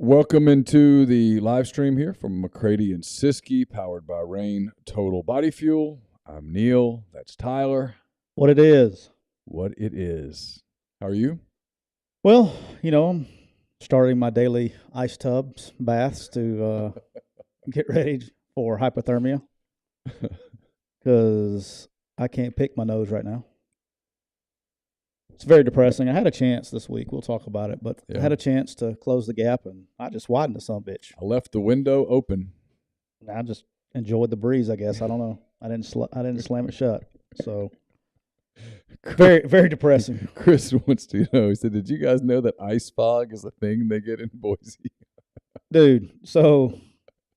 Welcome into the live stream here from McCready and Siskey, powered by Rain Total Body Fuel. I'm Neal. That's Tyler. What it is. What it is. How are you? Well, I'm starting my daily ice tubs, baths to get ready for hypothermia because I can't pick my nose right now. It's very depressing. I had a chance this week. We'll talk about it, but I had a chance to close the gap, and I just widened the son bitch. I left the window open. I just enjoyed the breeze, I guess. I don't know. I didn't slam it shut. So very, very depressing. Chris wants to know. He said, "Did you guys know that ice fog is a thing they get in Boise?" Dude, so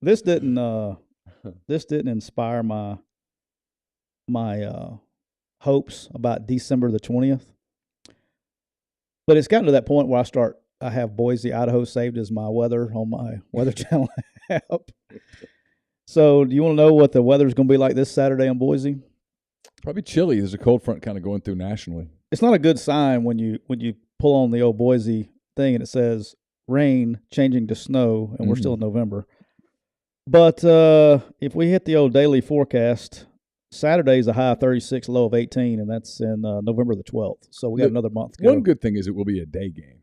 this didn't inspire my hopes about December the 20th. But it's gotten to that point where I have Boise, Idaho saved as my weather on my Weather Channel app. So do you want to know what the weather's going to be like this Saturday in Boise? Probably chilly. There's a cold front kind of going through nationally. It's not a good sign when you pull on the old Boise thing and it says rain changing to snow, and we're still in November. But if we hit the old daily forecast, Saturday's a high of 36, low of 18, and that's in November the 12th. So we got another month to go. One good thing is it will be a day game.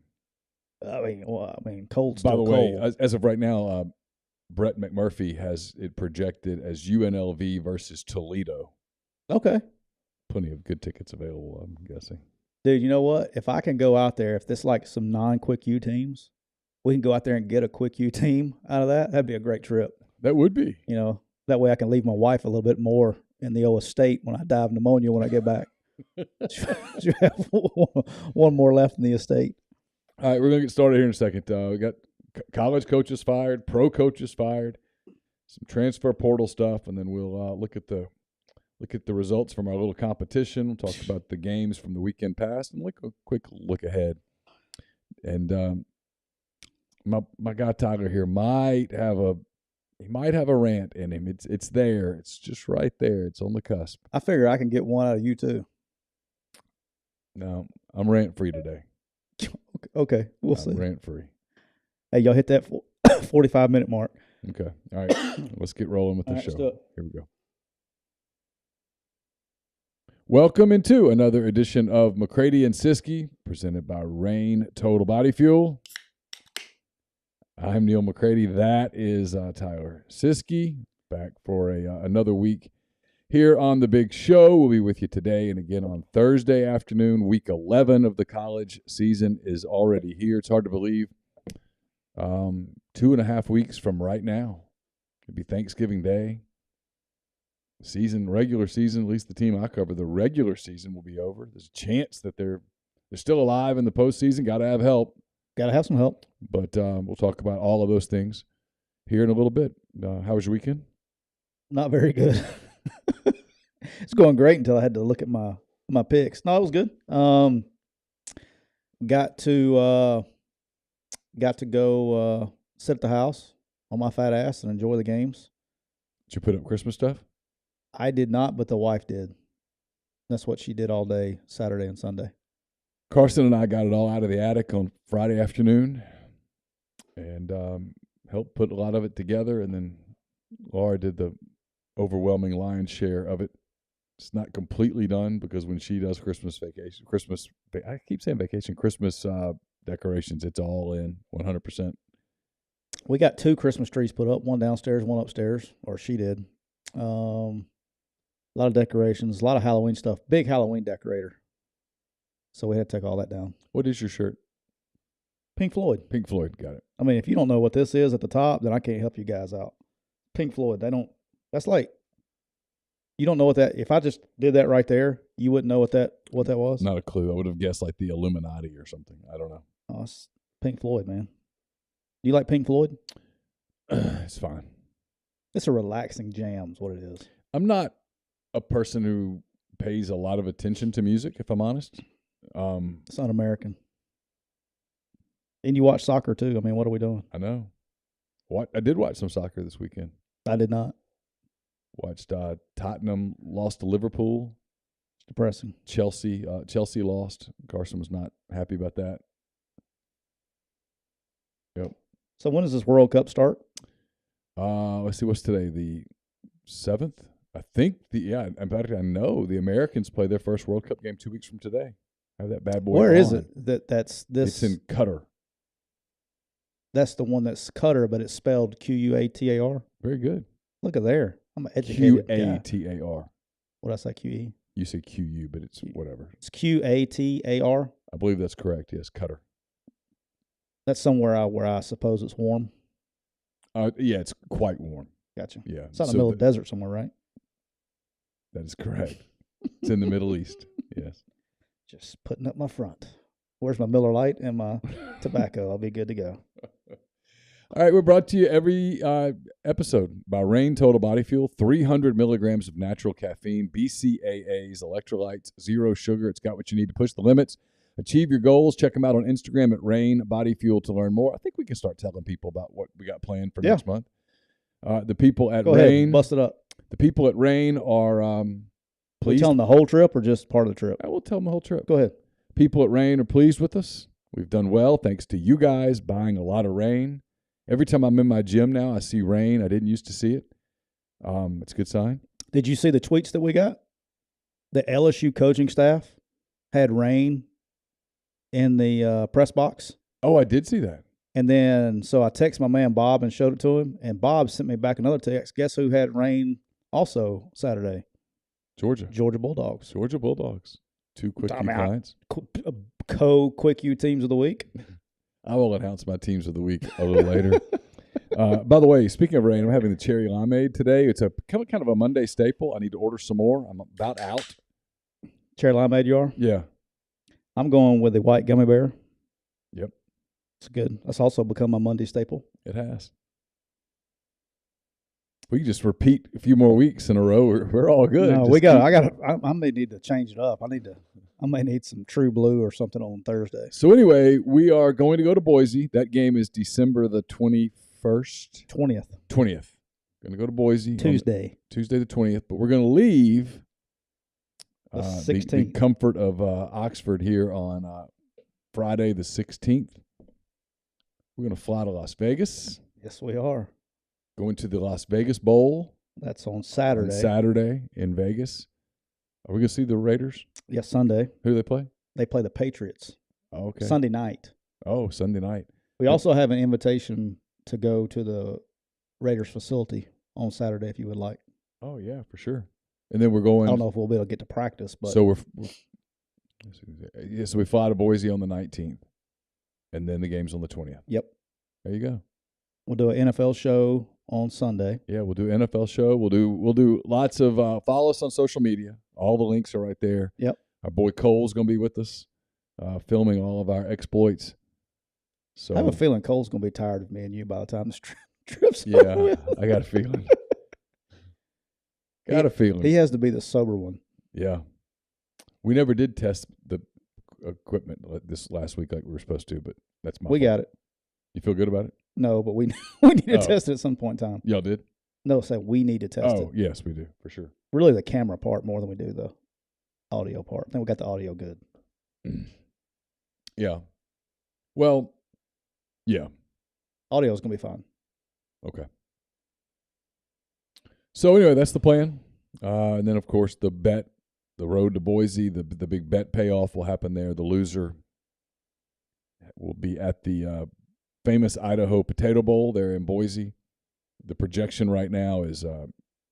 I mean, cold's By still the way, cold. as of right now, Brett McMurphy has it projected as UNLV versus Toledo. Okay. Plenty of good tickets available, I'm guessing. Dude, you know what? If I can go out there, if this like some non-Quick U teams, we can go out there and get a Quick U team out of that. That'd be a great trip. That would be. That way I can leave my wife a little bit more in the old estate when I die of pneumonia when I get back. You have one more left in the estate. All right, we're going to get started here in a second. We got college coaches fired, pro coaches fired, some transfer portal stuff, and then we'll look at the results from our little competition. We'll talk about the games from the weekend past and a quick look ahead. And my guy Tyler here might have a rant in him. It's there. It's just right there. It's on the cusp. I figure I can get one out of you too. No, I'm rant free today. Okay, we'll see. Rant free. Hey, y'all hit that 45-minute mark. Okay. All right. Let's get rolling with the show. Let's do it. Here we go. Welcome into another edition of McCready and Siskey, presented by Rain Total Body Fuel. I'm Neal McCready. That is Tyler Siskey, back for another week here on the big show. We'll be with you today and again on Thursday afternoon. Week 11 of the college season is already here. It's hard to believe. 2.5 weeks from right now, it'll be Thanksgiving Day. Regular season, at least the team I cover, the regular season will be over. There's a chance that they're still alive in the postseason. Got to have help. Got to have some help. But we'll talk about all of those things here in a little bit. How was your weekend? Not very good. It's going great until I had to look at my picks. No, it was good. Got to go sit at the house on my fat ass and enjoy the games. Did you put up Christmas stuff? I did not, but the wife did. That's what she did all day, Saturday and Sunday. Carson and I got it all out of the attic on Friday afternoon and helped put a lot of it together. And then Laura did the overwhelming lion's share of it. It's not completely done because when she does Christmas decorations, it's all in 100%. We got 2 Christmas trees put up, one downstairs, one upstairs, or she did. A lot of decorations, a lot of Halloween stuff. Big Halloween decorator. So we had to take all that down. What is your shirt? Pink Floyd. Pink Floyd, got it. I mean, if you don't know what this is at the top, then I can't help you guys out. Pink Floyd, that's like, you don't know what that, if I just did that right there, you wouldn't know what that was? Not a clue. I would have guessed like the Illuminati or something. I don't know. Oh, it's Pink Floyd, man. Do you like Pink Floyd? It's fine. It's a relaxing jam is what it is. I'm not a person who pays a lot of attention to music, if I'm honest. It's not American. And you watch soccer too. I mean, what are we doing? I know. I did watch some soccer this weekend. I did not. Watched Tottenham lost to Liverpool. It's depressing. Chelsea lost. Carson was not happy about that. Yep. So when does this World Cup start? Let's see, what's today? The 7th? I think in fact, I know the Americans play their first World Cup game 2 weeks from today. I have that bad boy. Where is on. it? That's this. It's in Qatar. That's the one that's Qatar, but it's spelled Quatar. Very good. Look at there. I'm an educated guy. Qatar. What did I say? QE. You say QU, but it's whatever. It's Qatar. I believe that's correct. Yes, Qatar. That's somewhere where I suppose it's warm. Yeah, it's quite warm. Gotcha. Yeah, it's not in the middle of the desert somewhere, right? That is correct. It's in the Middle East. Yes. Just putting up my front. Where's my Miller Lite and my tobacco? I'll be good to go. All right, we're brought to you every episode by Reign Total Body Fuel. 300 milligrams of natural caffeine, BCAAs, electrolytes, zero sugar. It's got what you need to push the limits. Achieve your goals. Check them out on Instagram at Reign Body Fuel to learn more. I think we can start telling people about what we got planned for next month. The people at Reign, bust it up. The people at Reign are pleased. Tell them the whole trip or just part of the trip? I will tell them the whole trip. Go ahead. People at Reign are pleased with us. We've done well thanks to you guys buying a lot of Reign. Every time I'm in my gym now, I see Reign. I didn't used to see it. It's a good sign. Did you see the tweets that we got? The LSU coaching staff had Reign in the press box. Oh, I did see that. And then, so I texted my man Bob and showed it to him, and Bob sent me back another text. Guess who had Reign also Saturday? Georgia Bulldogs. Georgia Bulldogs. 2 quick U clients. Quick U teams of the week. I will announce my teams of the week a little later. By the way, speaking of Reign, I'm having the cherry limeade today. It's a kind of a Monday staple. I need to order some more. I'm about out. Cherry limeade, you are? Yeah. I'm going with the white gummy bear. Yep. It's good. That's also become my Monday staple. It has. We can just repeat a few more weeks in a row. We're all good. No, I may need to change it up. I may need some True Blue or something on Thursday. So anyway, we are going to go to Boise. That game is December the 21st. 20th. Going to go to Boise. Tuesday the 20th. But we're going to leave the 16th. The comfort of Oxford here on Friday the 16th. We're going to fly to Las Vegas. Yes, we are. Going to the Las Vegas Bowl. That's on Saturday. Saturday in Vegas. Are we going to see the Raiders? Yes, Sunday. Who do they play? They play the Patriots. Oh, okay. Sunday night. Oh, Sunday night. We also have an invitation to go to the Raiders facility on Saturday if you would like. Oh, yeah, for sure. And then we're going. I don't know if we'll be able to get to practice, but. So so we fly to Boise on the 19th. And then the game's on the 20th. Yep. There you go. We'll do an NFL show on Sunday. Yeah, we'll do NFL show. We'll do lots of follow us on social media. All the links are right there. Yep. Our boy Cole's going to be with us, filming all of our exploits. So I have a feeling Cole's going to be tired of me and you by the time this trip's over. Yeah, with. I got a feeling. Got a feeling. He has to be the sober one. Yeah. We never did test the equipment this last week like we were supposed to, but that's my fault. Got it. You feel good about it? No, but we need to test it at some point in time. Y'all did? No, we need to test it. Oh, yes, we do, for sure. Really the camera part more than we do the audio part. I think we got the audio good. Yeah. Well, yeah. Audio's going to be fine. Okay. So anyway, that's the plan. And then, of course, the road to Boise, the big bet payoff will happen there. The loser will be at the famous Idaho Potato Bowl there in Boise. The projection right now is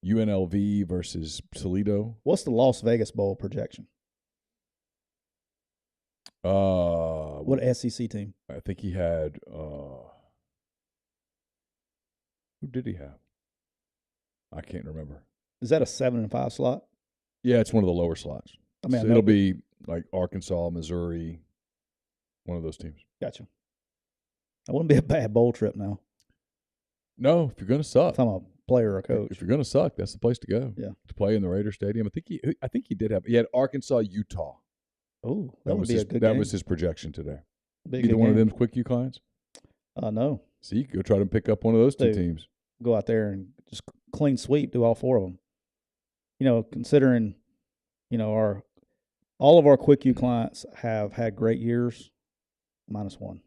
UNLV versus Toledo. What's the Las Vegas Bowl projection? What SEC team? I think he had who did he have? I can't remember. Is that a 7-5 slot? Yeah, it's one of the lower slots. I mean, so it'll be like Arkansas, Missouri, one of those teams. Gotcha. That wouldn't be a bad bowl trip now. No, if you're going to suck. If I'm a player or a coach. If you're going to suck, that's the place to go. Yeah. To play in the Raider Stadium. I think he did have. He had Arkansas, Utah. Oh, that would be a good game. That was his projection today. Either one of them quick U clients? No. So you could go try to pick up one of those two teams. Go out there and just clean sweep, do all four of them. You know, considering, all of our quick U clients have had great years, -1.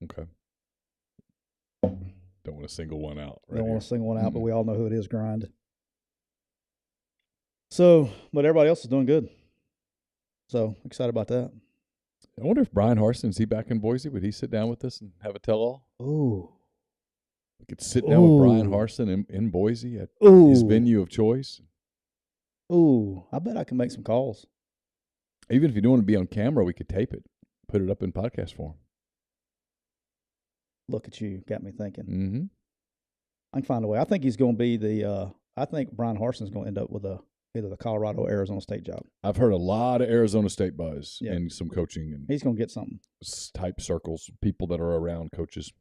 Okay. Don't want to single one out. Right, don't want to single one out, but we all know who it is. Grind. So, but everybody else is doing good. So excited about that. I wonder if Brian Harsin, is he back in Boise? Would he sit down with us and have a tell-all? Ooh. We could sit down with Brian Harsin in Boise at his venue of choice. Ooh, I bet I can make some calls. Even if you don't want to be on camera, we could tape it, put it up in podcast form. Look at you, got me thinking. Mm-hmm. I can find a way. I think he's going to be I think Brian Harsin's going to end up with either the Colorado or Arizona State job. I've heard a lot of Arizona State buzz and some coaching. And he's going to get something. Type circles, people that are around coaches.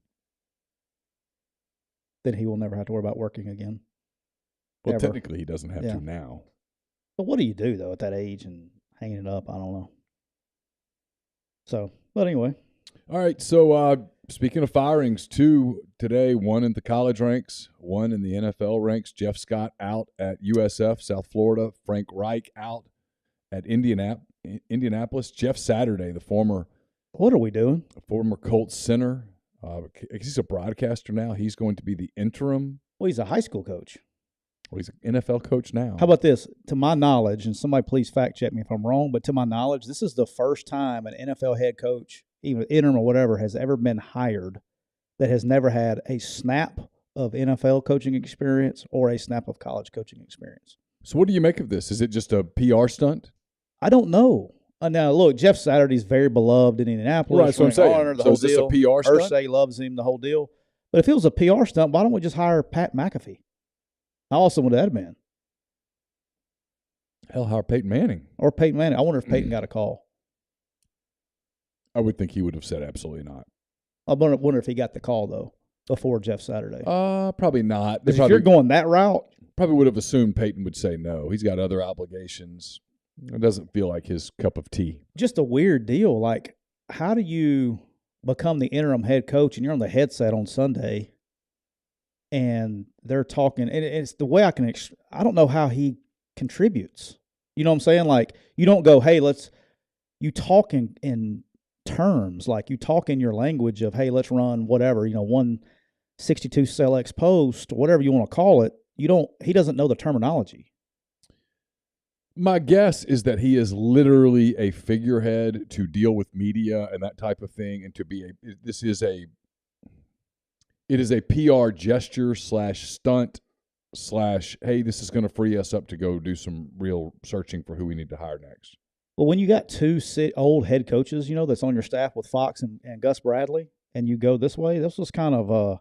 Then he will never have to worry about working again. Well, technically he doesn't have to now. But what do you do, though, at that age and hanging it up? I don't know. So, but anyway. All right, so speaking of firings, 2 today, 1 in the college ranks, 1 in the NFL ranks. Jeff Scott out at USF, South Florida. Frank Reich out at Indianapolis. Jeff Saturday, the former What are we doing? Former Colts center. He's a broadcaster now. He's going to be the interim. Well, he's a high school coach. Well, he's an NFL coach now. How about this? To my knowledge, and somebody please fact check me if I'm wrong, but to my knowledge, this is the first time an NFL head coach, even interim or whatever, has ever been hired that has never had a snap of NFL coaching experience or a snap of college coaching experience. So what do you make of this? Is it just a PR stunt? I don't know. Now, look, Jeff Saturday's very beloved in Indianapolis. Right, that's what I'm saying. So is this a PR stunt? Irsay loves him, the whole deal. But if it was a PR stunt, why don't we just hire Pat McAfee? How awesome would that have been? Hell, hire Peyton Manning. Or Peyton Manning. I wonder if Peyton got a call. I would think he would have said absolutely not. I wonder if he got the call, though, before Jeff Saturday. Probably not. If you're going that route. Probably would have assumed Peyton would say no. He's got other obligations. It doesn't feel like his cup of tea. Just a weird deal. Like, how do you become the interim head coach and you're on the headset on Sunday and they're talking, and it's the way I don't know how he contributes. You know what I'm saying? Like, you don't go, hey, you talk in terms, like you talk in your language of, hey, let's run whatever, 162 cell X post, whatever you want to call it. He doesn't know the terminology. My guess is that he is literally a figurehead to deal with media and that type of thing, and it is a PR gesture / stunt / hey, this is going to free us up to go do some real searching for who we need to hire next. Well, when you got 2 old head coaches, that's on your staff with Fox and Gus Bradley, and you go this way, this was kind of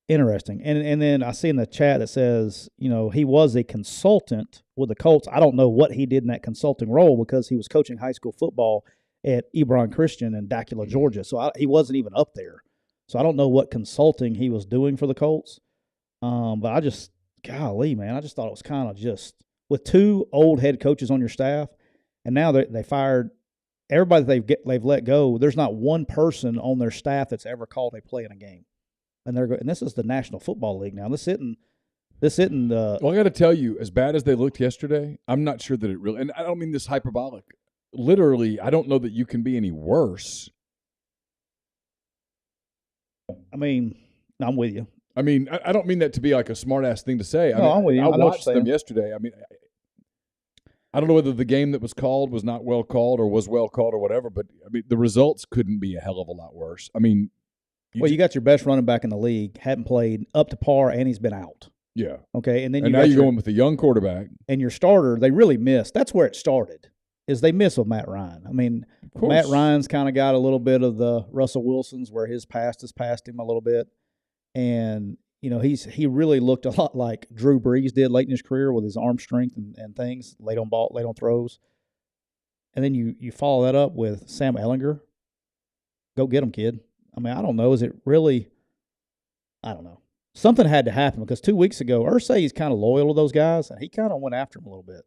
interesting. And then I see in the chat that says, he was a consultant with the Colts. I don't know what he did in that consulting role because he was coaching high school football at Ebron Christian in Dacula, Georgia. So he wasn't even up there. So I don't know what consulting he was doing for the Colts. But golly, man, I just thought it was kind of just with 2 old head coaches on your staff, and now they fired everybody they've let go. There's not one person on their staff that's ever called a play in a game. And this is the National Football League now. This isn't the. Well, I got to tell you, as bad as they looked yesterday, I'm not sure that it really. And I don't mean this hyperbolic. Literally, I don't know that you can be any worse. I mean, I'm with you. I mean, I don't mean that to be like a smart ass thing to say. I'm with you. I watched them yesterday. I mean, I don't know whether the game that was called was not well called or was well called or whatever, but I mean, the results couldn't be a hell of a lot worse. I mean. You got your best running back in the league, hadn't played up to par, and he's been out. Yeah. Okay, and then now you're going with a young quarterback. And your starter, they really missed. That's where it started, is they miss with Matt Ryan. I mean, Matt Ryan's kind of got a little bit of the Russell Wilson's where his past has passed him a little bit. And, he really looked a lot like Drew Brees did late in his career with his arm strength and things, late on throws. And then you follow that up with Sam Ehlinger. Go get him, kid. I mean, I don't know. Is it really – I don't know. Something had to happen because 2 weeks ago, Irsay is kind of loyal to those guys, and he kind of went after him a little bit.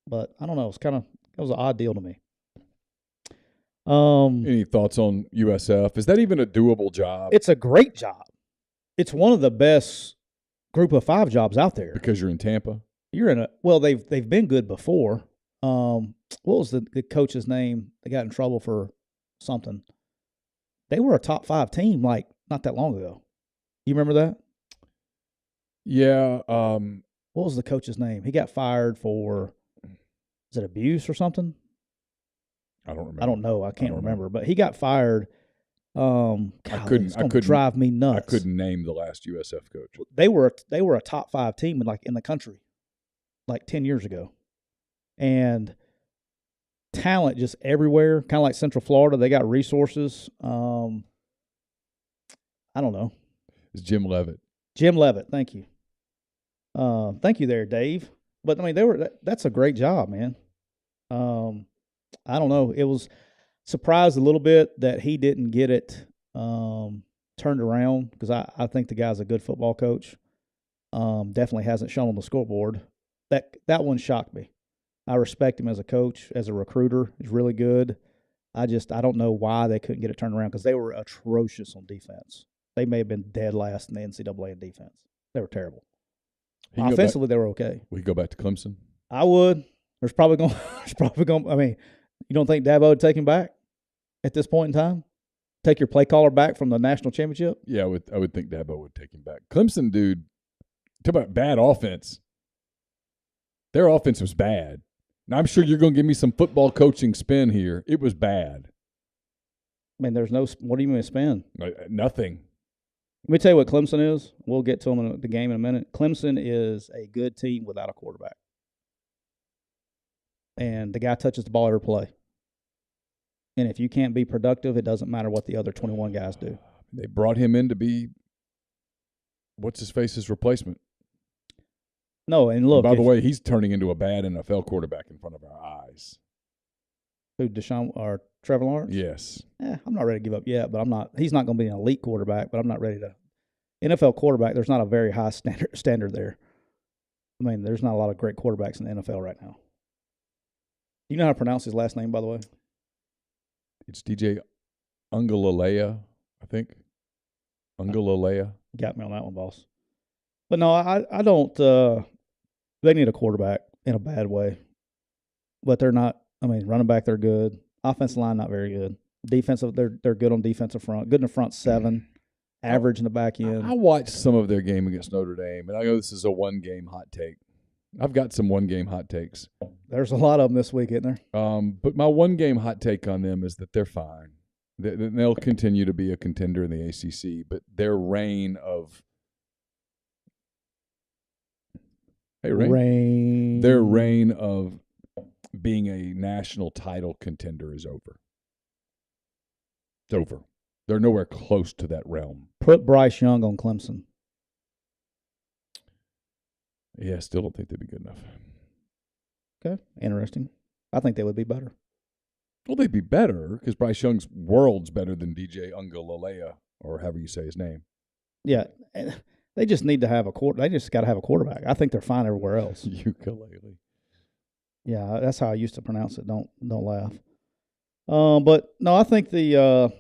But I don't know. It was an odd deal to me. Any thoughts on USF? Is that even a doable job? It's a great job. It's one of the best group of 5 jobs out there. Because you're in Tampa? You're in they've been good before. What was the coach's name? They got in trouble for something. They were a top 5 team like not that long ago. You remember that? Yeah. What was the coach's name? He got fired for, is it abuse or something? I don't remember. I don't know. I can't don't know. remember. But he got fired. Golly, it's gonna drive me nuts. I couldn't name the last USF coach. They were a top 5 team in the country, like 10 years ago, and talent just everywhere. Kind of like Central Florida, they got resources. I don't know. It's Jim Leavitt. Jim Leavitt, thank you. Thank you there, Dave. But I mean, that's a great job, man. I don't know. It was surprised a little bit that he didn't get it turned around, because I think the guy's a good football coach. Definitely hasn't shown on the scoreboard. That one shocked me. I respect him as a coach, as a recruiter. He's really good. I don't know why they couldn't get it turned around, because they were atrocious on defense. They may have been dead last in the NCAA in defense. They were terrible. Offensively, they were okay. We go back to Clemson. I would. There's probably going. I mean, you don't think Dabo would take him back at this point in time? Take your play caller back from the national championship? Yeah, I would think Dabo would take him back. Clemson, dude, talk about bad offense. Their offense was bad. Now, I'm sure you're going to give me some football coaching spin here. It was bad. I mean, there's no – what do you mean spin? Nothing. Let me tell you what Clemson is. We'll get to them in the game in a minute. Clemson is a good team without a quarterback. And the guy touches the ball every play. And if you can't be productive, it doesn't matter what the other 21 guys do. They brought him in to be what's-his-face's replacement. No, and look. By the way, he's turning into a bad NFL quarterback in front of our eyes. Who, Deshaun or Trevor Lawrence? Yes. I'm not ready to give up yet, but he's not going to be an elite quarterback, but I'm not ready to. NFL quarterback, there's not a very high standard there. I mean, there's not a lot of great quarterbacks in the NFL right now. You know how to pronounce his last name, by the way? It's DJ Ungalalea, I think. Ungalalea. Got me on that one, boss. But no, I don't. They need a quarterback in a bad way, but they're not. I mean, running back, they're good. Offensive line, not very good. Defensive, they're good on defensive front. Good in the front 7, average in the back end. I watched some of their game against Notre Dame, and I know this is a one-game hot take. I've got some one-game hot takes. There's a lot of them this week, isn't there? But my one-game hot take on them is that they're fine. They'll continue to be a contender in the ACC, but their reign of their reign of being a national title contender is over. It's over. They're nowhere close to that realm. Put Bryce Young on Clemson. Yeah, I still don't think they'd be good enough. Okay, interesting. I think they would be better. Well, they'd be better because Bryce Young's world's better than DJ Ungalalea, or however you say his name. Yeah, they just need to have They just got to have a quarterback. I think they're fine everywhere else. Ukulele. Yeah, that's how I used to pronounce it. Don't laugh. But no, I think the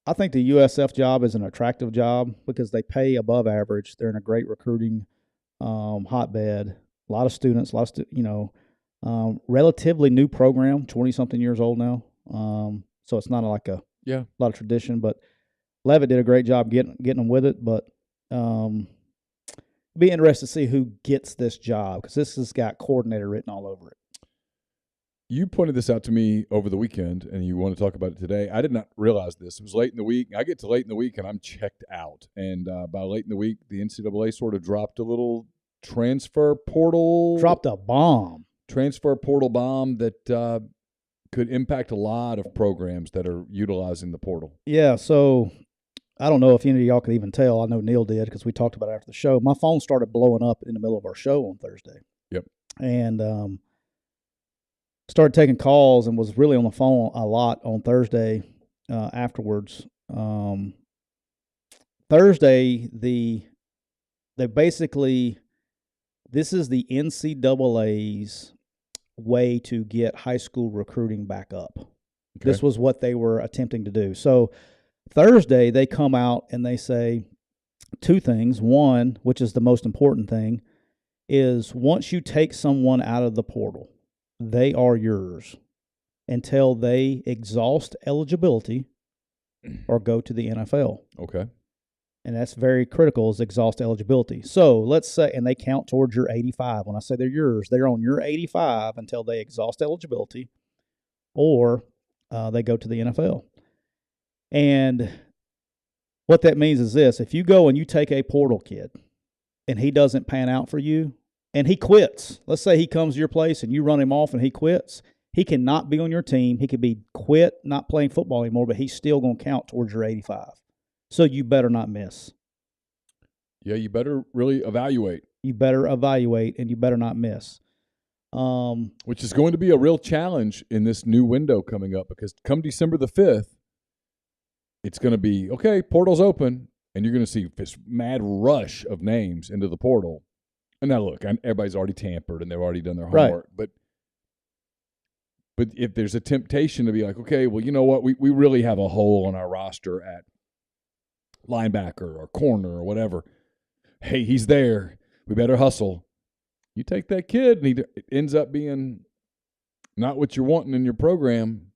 USF job is an attractive job because they pay above average. They're in a great recruiting hotbed. A lot of students, relatively new program, 20-something years old now. So it's not like a lot of tradition. But Leavitt did a great job getting them with it. But be interested to see who gets this job because this has got coordinator written all over it. You pointed this out to me over the weekend, and you want to talk about it today. I did not realize this. It was late in the week. I get to late in the week, and I'm checked out. And by late in the week, the NCAA sort of dropped a little transfer portal. Dropped a bomb. Transfer portal bomb that could impact a lot of programs that are utilizing the portal. Yeah, so I don't know if any of y'all could even tell. I know Neal did because we talked about it after the show. My phone started blowing up in the middle of our show on Thursday. Yep. And started taking calls and was really on the phone a lot on Thursday afterwards. Thursday, they basically – this is the NCAA's way to get high school recruiting back up. Okay. This was what they were attempting to do. So Thursday, they come out and they say two things. One, which is the most important thing, is once you take someone out of the portal, they are yours until they exhaust eligibility or go to the NFL. Okay. and that's very critical, is exhaust eligibility. So let's say, and they count towards your 85. When I say they're yours, they're on your 85 until they exhaust eligibility or they go to the NFL. And what that means is this: if you go and you take a portal kid and he doesn't pan out for you and he quits, let's say he comes to your place and you run him off and he quits, he cannot be on your team. He could be quit, not playing football anymore, but he's still going to count towards your 85. So you better not miss. Yeah, you better really evaluate. You better evaluate, and you better not miss. Which is going to be a real challenge in this new window coming up, because come December the 5th, it's going to be, okay, portal's open, and you're going to see this mad rush of names into the portal. And now, look, everybody's already tampered, and they've already done their homework. Right. But if there's a temptation to be like, okay, well, you know what, we really have a hole on our roster at linebacker or corner or whatever. Hey, he's there. We better hustle. You take that kid, and he ends up being not what you're wanting in your program,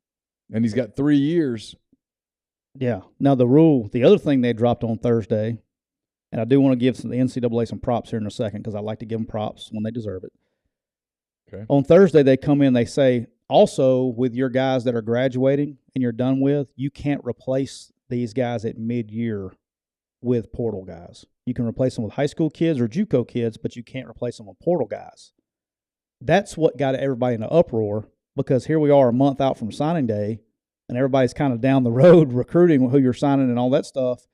and he's got 3 years. Yeah. Now, the other thing they dropped on Thursday, and I do want to give the NCAA some props here in a second because I like to give them props when they deserve it. Okay. On Thursday, they come in, they say, also, with your guys that are graduating and you're done with, you can't replace these guys at mid-year with portal guys. You can replace them with high school kids or JUCO kids, but you can't replace them with portal guys. That's what got everybody in an uproar, because here we are a month out from signing day, and everybody's kind of down the road recruiting who you're signing and all that stuff,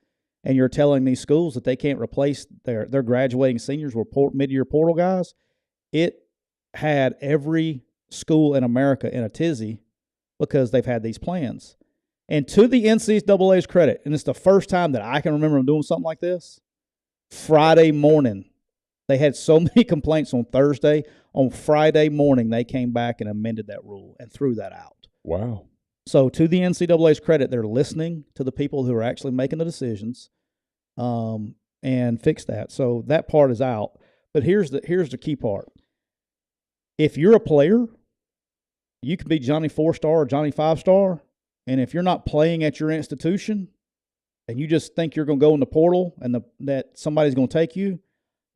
and you're telling these schools that they can't replace their graduating seniors with mid-year portal guys. It had every school in America in a tizzy because they've had these plans. And to the NCAA's credit, and it's the first time that I can remember them doing something like this, Friday morning, they had so many complaints on Thursday. On Friday morning, they came back and amended that rule and threw that out. Wow. So to the NCAA's credit, they're listening to the people who are actually making the decisions and fix that. So that part is out. But here's the key part. If you're a player, you can be Johnny 4-star or Johnny 5-star, and if you're not playing at your institution and you just think you're going to go in the portal and that somebody's going to take you,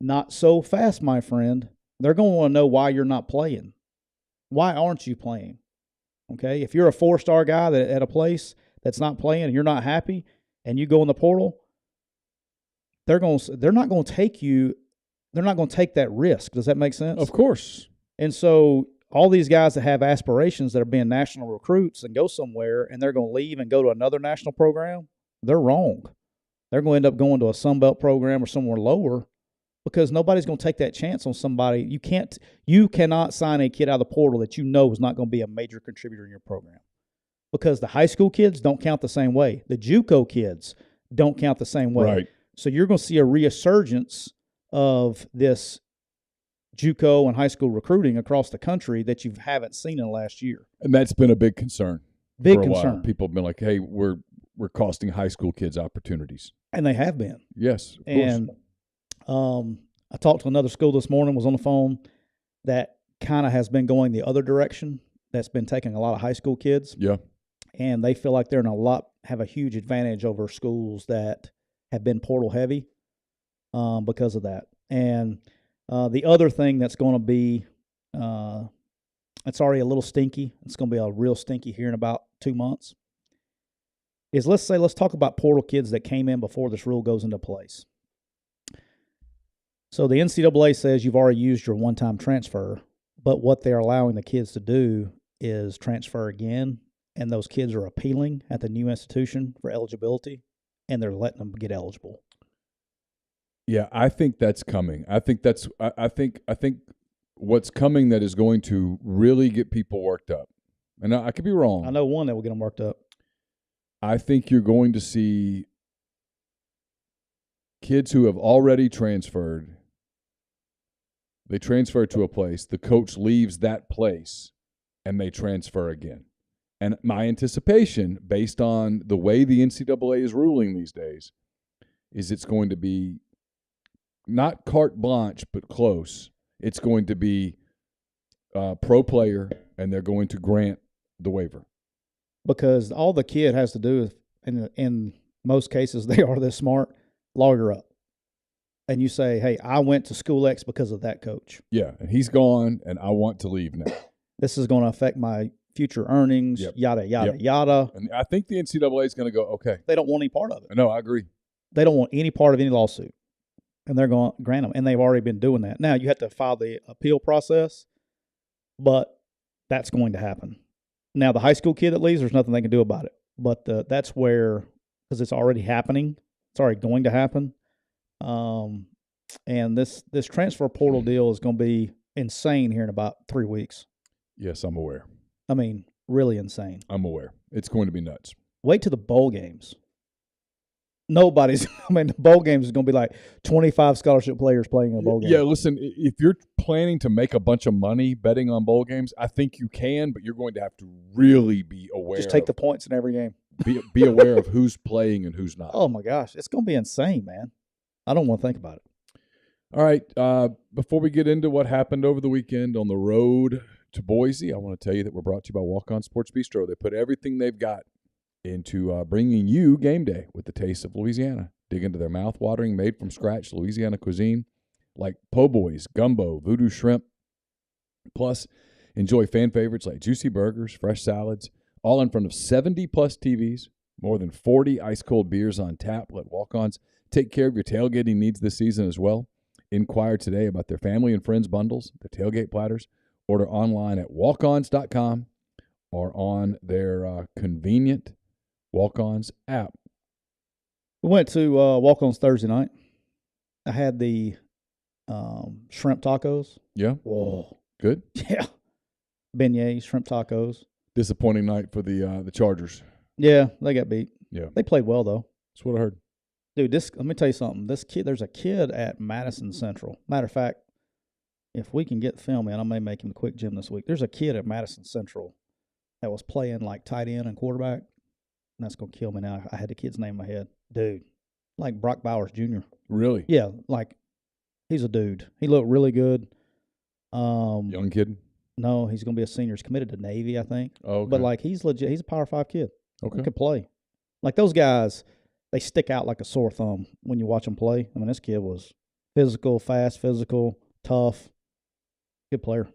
not so fast, my friend. They're going to want to know why you're not playing. Why aren't you playing? Okay, if you're a 4-star guy at a place that's not playing and you're not happy and you go in the portal, they're not going to take you. They're not going to take that risk. Does that make sense? Of course. And so all these guys that have aspirations that are being national recruits and go somewhere and they're going to leave and go to another national program, they're wrong. They're going to end up going to a Sun Belt program or somewhere lower, because nobody's going to take that chance on somebody. You cannot sign a kid out of the portal that you know is not going to be a major contributor in your program, because the high school kids don't count the same way. The JUCO kids don't count the same way. Right. So you're going to see a resurgence of this JUCO and high school recruiting across the country that you haven't seen in the last year. And that's been a big concern. Big for a concern. while. People have been like, hey, we're costing high school kids opportunities. And they have been. Yes, of and I talked to another school this morning, was on the phone, that kind of has been going the other direction. That's been taking a lot of high school kids. Yeah. And they feel like have a huge advantage over schools that have been portal heavy because of that. And the other thing that's going to be, it's already a little stinky. It's going to be a real stinky here in about 2 months. Is let's talk about portal kids that came in before this rule goes into place. So the NCAA says you've already used your one-time transfer, but what they're allowing the kids to do is transfer again, and those kids are appealing at the new institution for eligibility, and they're letting them get eligible. Yeah, I think that's coming. I think what's coming that is going to really get people worked up. And I could be wrong. I know one that will get them worked up. I think you're going to see kids who have already transferred. They transfer to a place. The coach leaves that place, and they transfer again. And my anticipation, based on the way the NCAA is ruling these days, is it's going to be not carte blanche, but close. It's going to be pro player, and they're going to grant the waiver. Because all the kid has to do, in most cases they are this smart, lawyer up, and you say, hey, I went to school X because of that coach. Yeah, and he's gone, and I want to leave now. This is going to affect my future earnings, yada, yada, yada. And I think the NCAA is going to go, okay. They don't want any part of it. No, I agree. They don't want any part of any lawsuit. And they're going to grant them. And they've already been doing that. Now, you have to file the appeal process, but that's going to happen. Now, the high school kid that leaves, there's nothing they can do about it. But that's where, because it's already happening, it's already going to happen. And this transfer portal deal is going to be insane here in about 3 weeks. Yes, I'm aware. I mean, really insane. I'm aware. It's going to be nuts. Wait till the bowl games. The bowl games is going to be like 25 scholarship players playing in a bowl game. Yeah, listen, if you're planning to make a bunch of money betting on bowl games, I think you can, but you're going to have to really be aware. Just take the points in every game. Be aware of who's playing and who's not. Oh, my gosh. It's going to be insane, man. I don't want to think about it. All right. Before we get into what happened over the weekend on the road to Boise, I want to tell you that we're brought to you by Walk-On Sports Bistro. They put everything they've got into bringing you game day with the taste of Louisiana. Dig into their mouth-watering, made-from-scratch Louisiana cuisine like po' boys, gumbo, voodoo shrimp. Plus, enjoy fan favorites like juicy burgers, fresh salads, all in front of 70-plus TVs, more than 40 ice-cold beers on tap. Let Walk-Ons take care of your tailgating needs this season as well. Inquire today about their family and friends bundles, their tailgate platters. Order online at walkons.com or on their convenient Walk-Ons app. We went to Walk-Ons Thursday night. I had the shrimp tacos. Yeah? Whoa. Good? Yeah. Beignets, shrimp tacos. Disappointing night for the Chargers. Yeah, they got beat. Yeah. They played well, though. That's what I heard. Dude, let me tell you something. There's a kid at Madison Central. Matter of fact, if we can get film in, I may make him a quick gym this week. There's a kid at Madison Central that was playing like tight end and quarterback. And that's going to kill me now. I had the kid's name in my head. Dude, like Brock Bowers Jr. Really? Yeah, like he's a dude. He looked really good. Young kid? No, he's going to be a senior. He's committed to Navy, I think. Oh, okay. But like he's legit. He's a Power 5 kid. Okay. He could play. Like those guys, they stick out like a sore thumb when you watch them play. I mean, this kid was physical, fast, tough. Good player.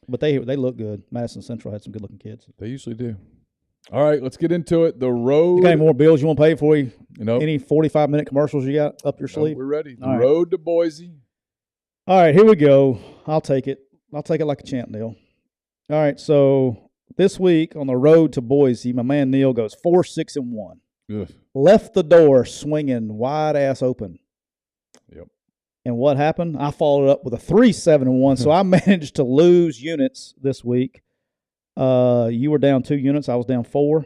But they look good. Madison Central had some good-looking kids. They usually do. All right, let's get into it. The road. You got any more bills you want to pay for you? Nope. Any 45-minute commercials you got up your sleeve? We're ready. The All right. road to Boise. All right, here we go. I'll take it. I'll take it like a champ, Neal. All right, so this week on the road to Boise, my man Neal goes 4-6-1. Ugh. Left the door swinging wide-ass open. Yep. And what happened? I followed up with a 3-7-1, so I managed to lose units this week. You were down 2 units. I was down 4.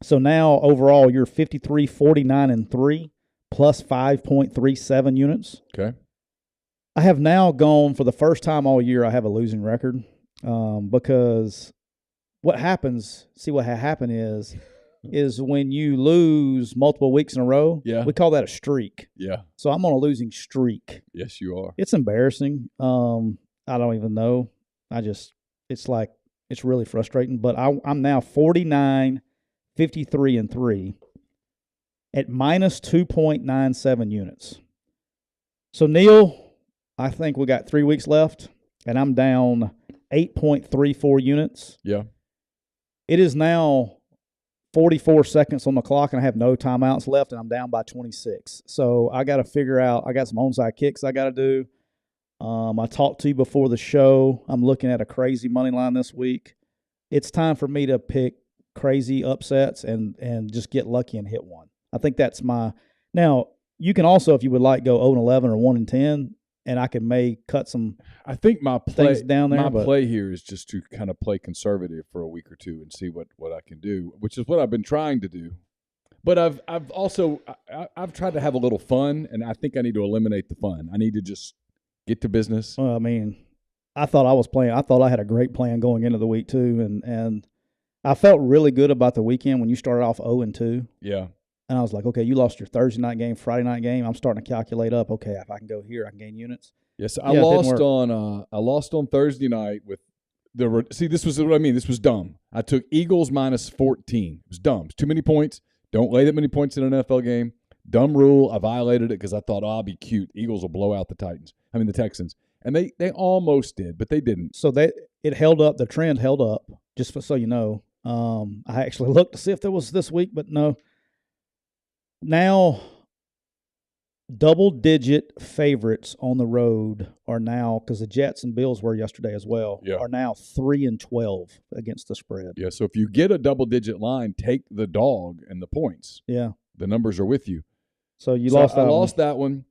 So now overall you're 53-49-3 plus 5.37 units. Okay. I have now gone for the first time all year. I have a losing record because what happens? See, what happened is when you lose multiple weeks in a row. Yeah. We call that a streak. Yeah. So I'm on a losing streak. Yes, you are. It's embarrassing. I don't even know. It's really frustrating. But I'm now 49-53-3 at minus 2.97 units. So, Neal, I think we got 3 weeks left, and I'm down 8.34 units. Yeah. It is now 44 seconds on the clock, and I have no timeouts left, and I'm down by 26. So I got to figure out. I got some onside kicks I got to do. I talked to you before the show. I'm looking at a crazy money line this week. It's time for me to pick crazy upsets and just get lucky and hit one. I think that's my – now, you can also, if you would like, go 0-11 or 1-10, and I may cut some I think my play things down there. play here is just to kind of play conservative for a week or two and see what I can do, which is what I've been trying to do. But I've also tried to have a little fun, and I think I need to eliminate the fun. I need to just get to business. Well, I mean, I thought I had a great plan going into the week too, and I felt really good about the weekend when you started off 0-2. Yeah. And I was like, okay, you lost your Thursday night game, Friday night game. I'm starting to calculate up. Okay, if I can go here, I can gain units. Yes, I lost on Thursday night with the. See, this was what I mean. This was dumb. I took Eagles minus 14. It was dumb. It's too many points. Don't lay that many points in an NFL game. Dumb rule. I violated it because I thought, I'll be cute. Eagles will blow out the Texans. And they almost did, but they didn't. So it held up. The trend held up, just so you know. I actually looked to see if there was this week, but no. Now, double-digit favorites on the road are now, because the Jets and Bills were yesterday as well, are now 3-12 against the spread. Yeah, so if you get a double-digit line, take the dog and the points. Yeah. The numbers are with you. So I lost that one.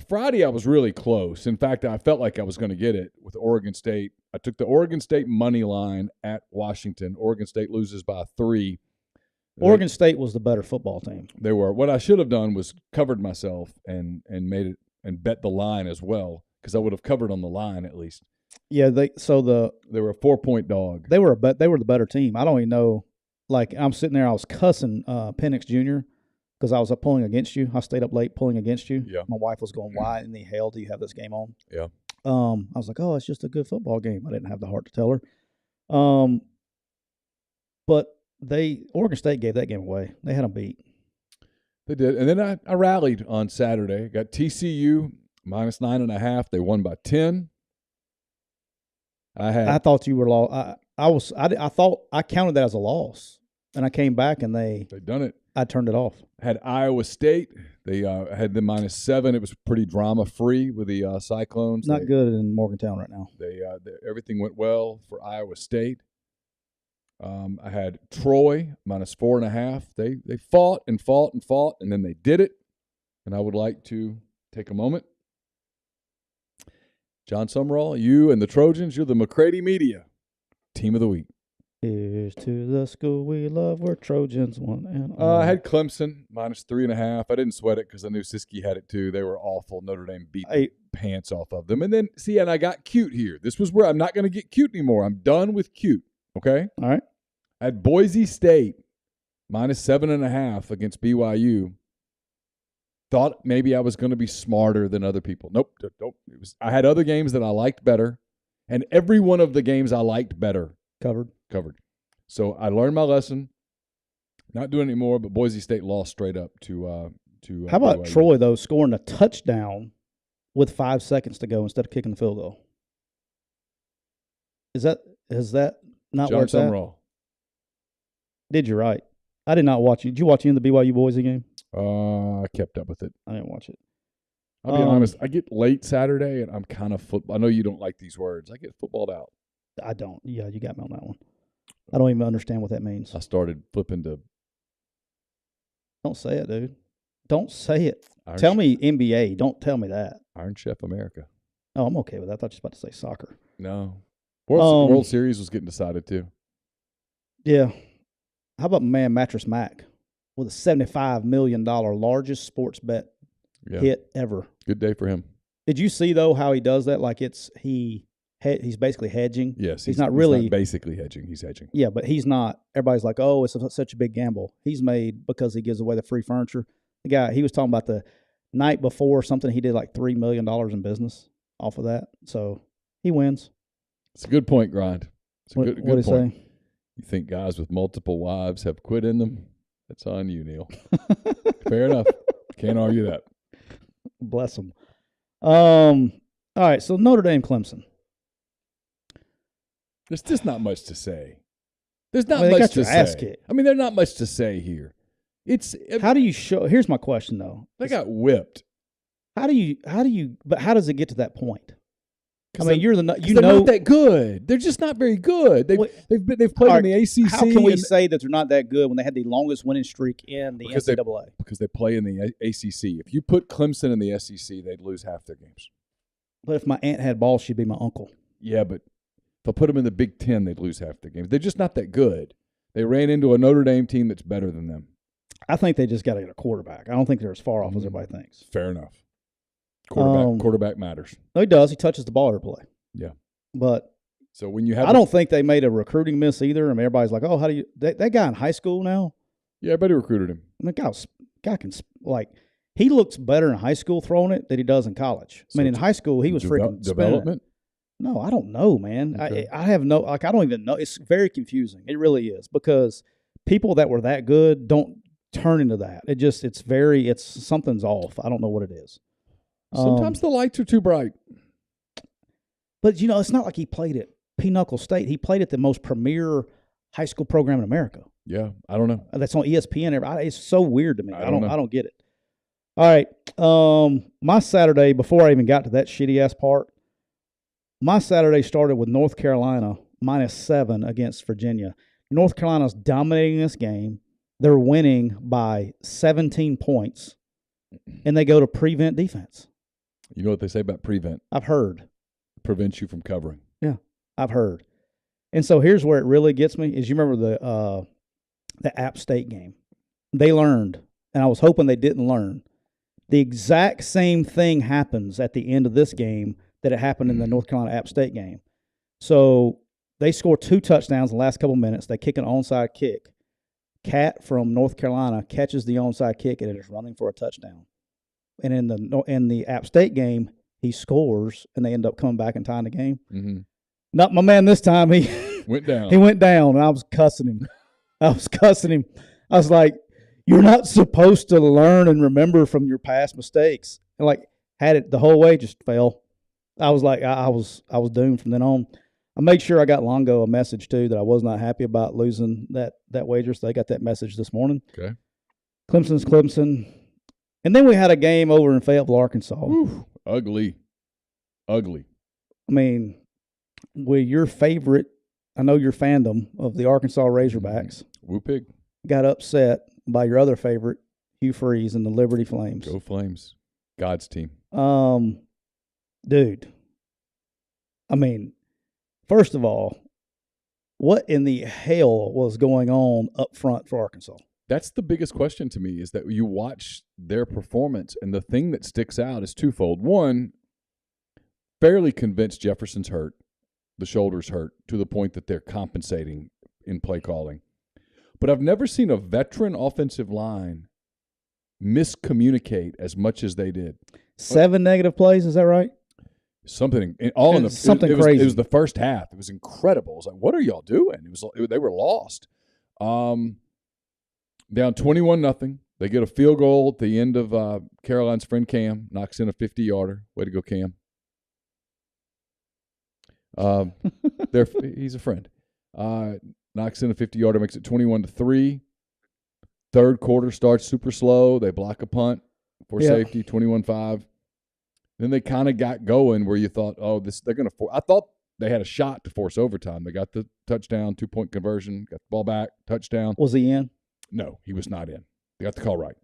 Friday, I was really close. In fact, I felt like I was going to get it with Oregon State. I took the Oregon State money line at Washington. Oregon State loses by 3. Oregon State was the better football team. They were. What I should have done was covered myself and made it and bet the line as well, because I would have covered on the line at least. Yeah, they were a 4-point dog. They were the better team. I don't even know. Like, I'm sitting there, I was cussing Penix Jr. because I was up pulling against you. I stayed up late pulling against you. Yeah. My wife was going, "Why in the hell do you have this game on?" Yeah. I was like, "Oh, it's just a good football game." I didn't have the heart to tell her. But Oregon State gave that game away. They had them beat. They did. And then I rallied on Saturday. Got TCU minus 9.5. They won by 10. I thought you were lost. I thought I counted that as a loss, and I came back and they done it. I turned it off. Had Iowa State. They had them minus 7. It was pretty drama free with the Cyclones. Not good in Morgantown right now. Everything went well for Iowa State. I had Troy minus 4.5. They fought and fought and fought, and then they did it. And I would like to take a moment. John Summerall, you and the Trojans, you're the McCready Media Team of the Week. Here's to the school we love, we're Trojans one and all. I had Clemson minus 3.5. I didn't sweat it because I knew Siskey had it too. They were awful. Notre Dame beat the pants off of them. And then, and I got cute here. This was where I'm not going to get cute anymore. I'm done with cute. Okay? All right. I had Boise State minus 7.5 against BYU. Thought maybe I was going to be smarter than other people. Nope. I had other games that I liked better, and every one of the games I liked better covered. So I learned my lesson. Not doing it anymore, but Boise State lost straight up to How about BYU. Troy, though, scoring a touchdown with 5 seconds to go instead of kicking the field goal? Is that not John where it's at? Summerall. Did you right? I did not watch it. Did you watch any of the BYU Boise game? I kept up with it. I didn't watch it. I'll be honest. I get late Saturday, and I'm kind of football. I know you don't like these words. I get footballed out. I don't. Yeah, you got me on that one. I don't even understand what that means. I started flipping to. Don't say it, dude. Don't say it. Tell me NBA. Don't tell me that. Iron Chef America. Oh, I'm okay with that. I thought you were about to say soccer. No. World Series was getting decided, too. Yeah. How about Mattress Mac with a $75 million largest sports bet hit ever? Good day for him. Did you see, though, how he does that? Like he's basically hedging. Yes. He's not really. He's not basically hedging. He's hedging. Yeah, but he's not. Everybody's like, oh, it's such a big gamble. He's made because he gives away the free furniture. The guy, he was talking about the night before or something, he did like $3 million in business off of that. So he wins. It's a good point, Grind. It's a good point. Say? You think guys with multiple wives have quit in them? That's on you, Neal. Fair enough. Can't argue that. Bless them. All right, so Notre Dame, Clemson. There's just not much to say. There's not much to say. I mean, there's not much to say here. How do you show? Here's my question, though. They got whipped. How does it get to that point? I mean, they're not that good. They're just not very good. They've played in the ACC. How can we say that they're not that good when they had the longest winning streak in the NCAA? Because they play in the ACC. If you put Clemson in the SEC, they'd lose half their games. But if my aunt had balls, she'd be my uncle. Yeah, but if I put them in the Big Ten, they'd lose half their games. They're just not that good. They ran into a Notre Dame team that's better than them. I think they just got to get a quarterback. I don't think they're as far off as everybody thinks. Fair enough. Quarterback matters. No, he does. He touches the ball every play. Yeah. But so when you have I don't think they made a recruiting miss either. I mean, everybody's like, oh, how do you – that guy in high school now? Yeah, everybody recruited him. I mean, guy can – like, he looks better in high school throwing it than he does in college. I mean, in high school, he was freaking development? No, I don't know, man. Okay. I have no – like, I don't even know. It's very confusing. It really is because people that were that good don't turn into that. It's something's off. I don't know what it is. Sometimes the lights are too bright. But, it's not like he played at Pinochle State. He played at the most premier high school program in America. Yeah, I don't know. That's on ESPN. It's so weird to me. I don't get it. All right. My Saturday, before I even got to that shitty-ass part, my Saturday started with North Carolina -7 against Virginia. North Carolina's dominating this game. They're winning by 17 points, and they go to prevent defense. You know what they say about prevent? I've heard. Prevents you from covering. Yeah, I've heard. And so here's where it really gets me is you remember the App State game. They learned, and I was hoping they didn't learn. The exact same thing happens at the end of this game that it happened in the North Carolina App State game. So they score 2 touchdowns in the last couple minutes. They kick an onside kick. Cat from North Carolina catches the onside kick and is running for a touchdown. And in the App State game, he scores, and they end up coming back and tying the game. Mm-hmm. Not my man this time. He went down. He went down, and I was cussing him. I was like, "You're not supposed to learn and remember from your past mistakes." And had it the whole way, just fell. I was like, I was doomed from then on. I made sure I got Longo a message too that I was not happy about losing that wager. So they got that message this morning. Okay. Clemson's Clemson, and then we had a game over in Fayetteville, Arkansas. Whew. Ugly. I mean, with your favorite, I know your fandom of the Arkansas Razorbacks. Woo pig. Got upset by your other favorite, Hugh Freeze and the Liberty Flames. Go Flames. God's team. Dude. I mean, first of all, what in the hell was going on up front for Arkansas? That's the biggest question to me, is that you watch their performance, and the thing that sticks out is twofold. One, fairly convinced Jefferson's hurt. The shoulder's hurt to the point that they're compensating in play calling. But I've never seen a veteran offensive line miscommunicate as much as they did. 7 negative plays, is that right? Something crazy. It was the first half. It was incredible. It was like, what are y'all doing? They were lost. Down 21-0. They get a field goal at the end of Caroline's friend Cam. Knocks in a 50-yarder. Way to go, Cam. He's a friend. Knocks in a 50-yarder, makes it 21-3. Third quarter starts super slow. They block a punt for safety, 21-5. Then they kind of got going where you thought, they're going to I thought they had a shot to force overtime. They got the touchdown, 2-point conversion, got the ball back, touchdown. Was he in? No, he was not in. They got the call right.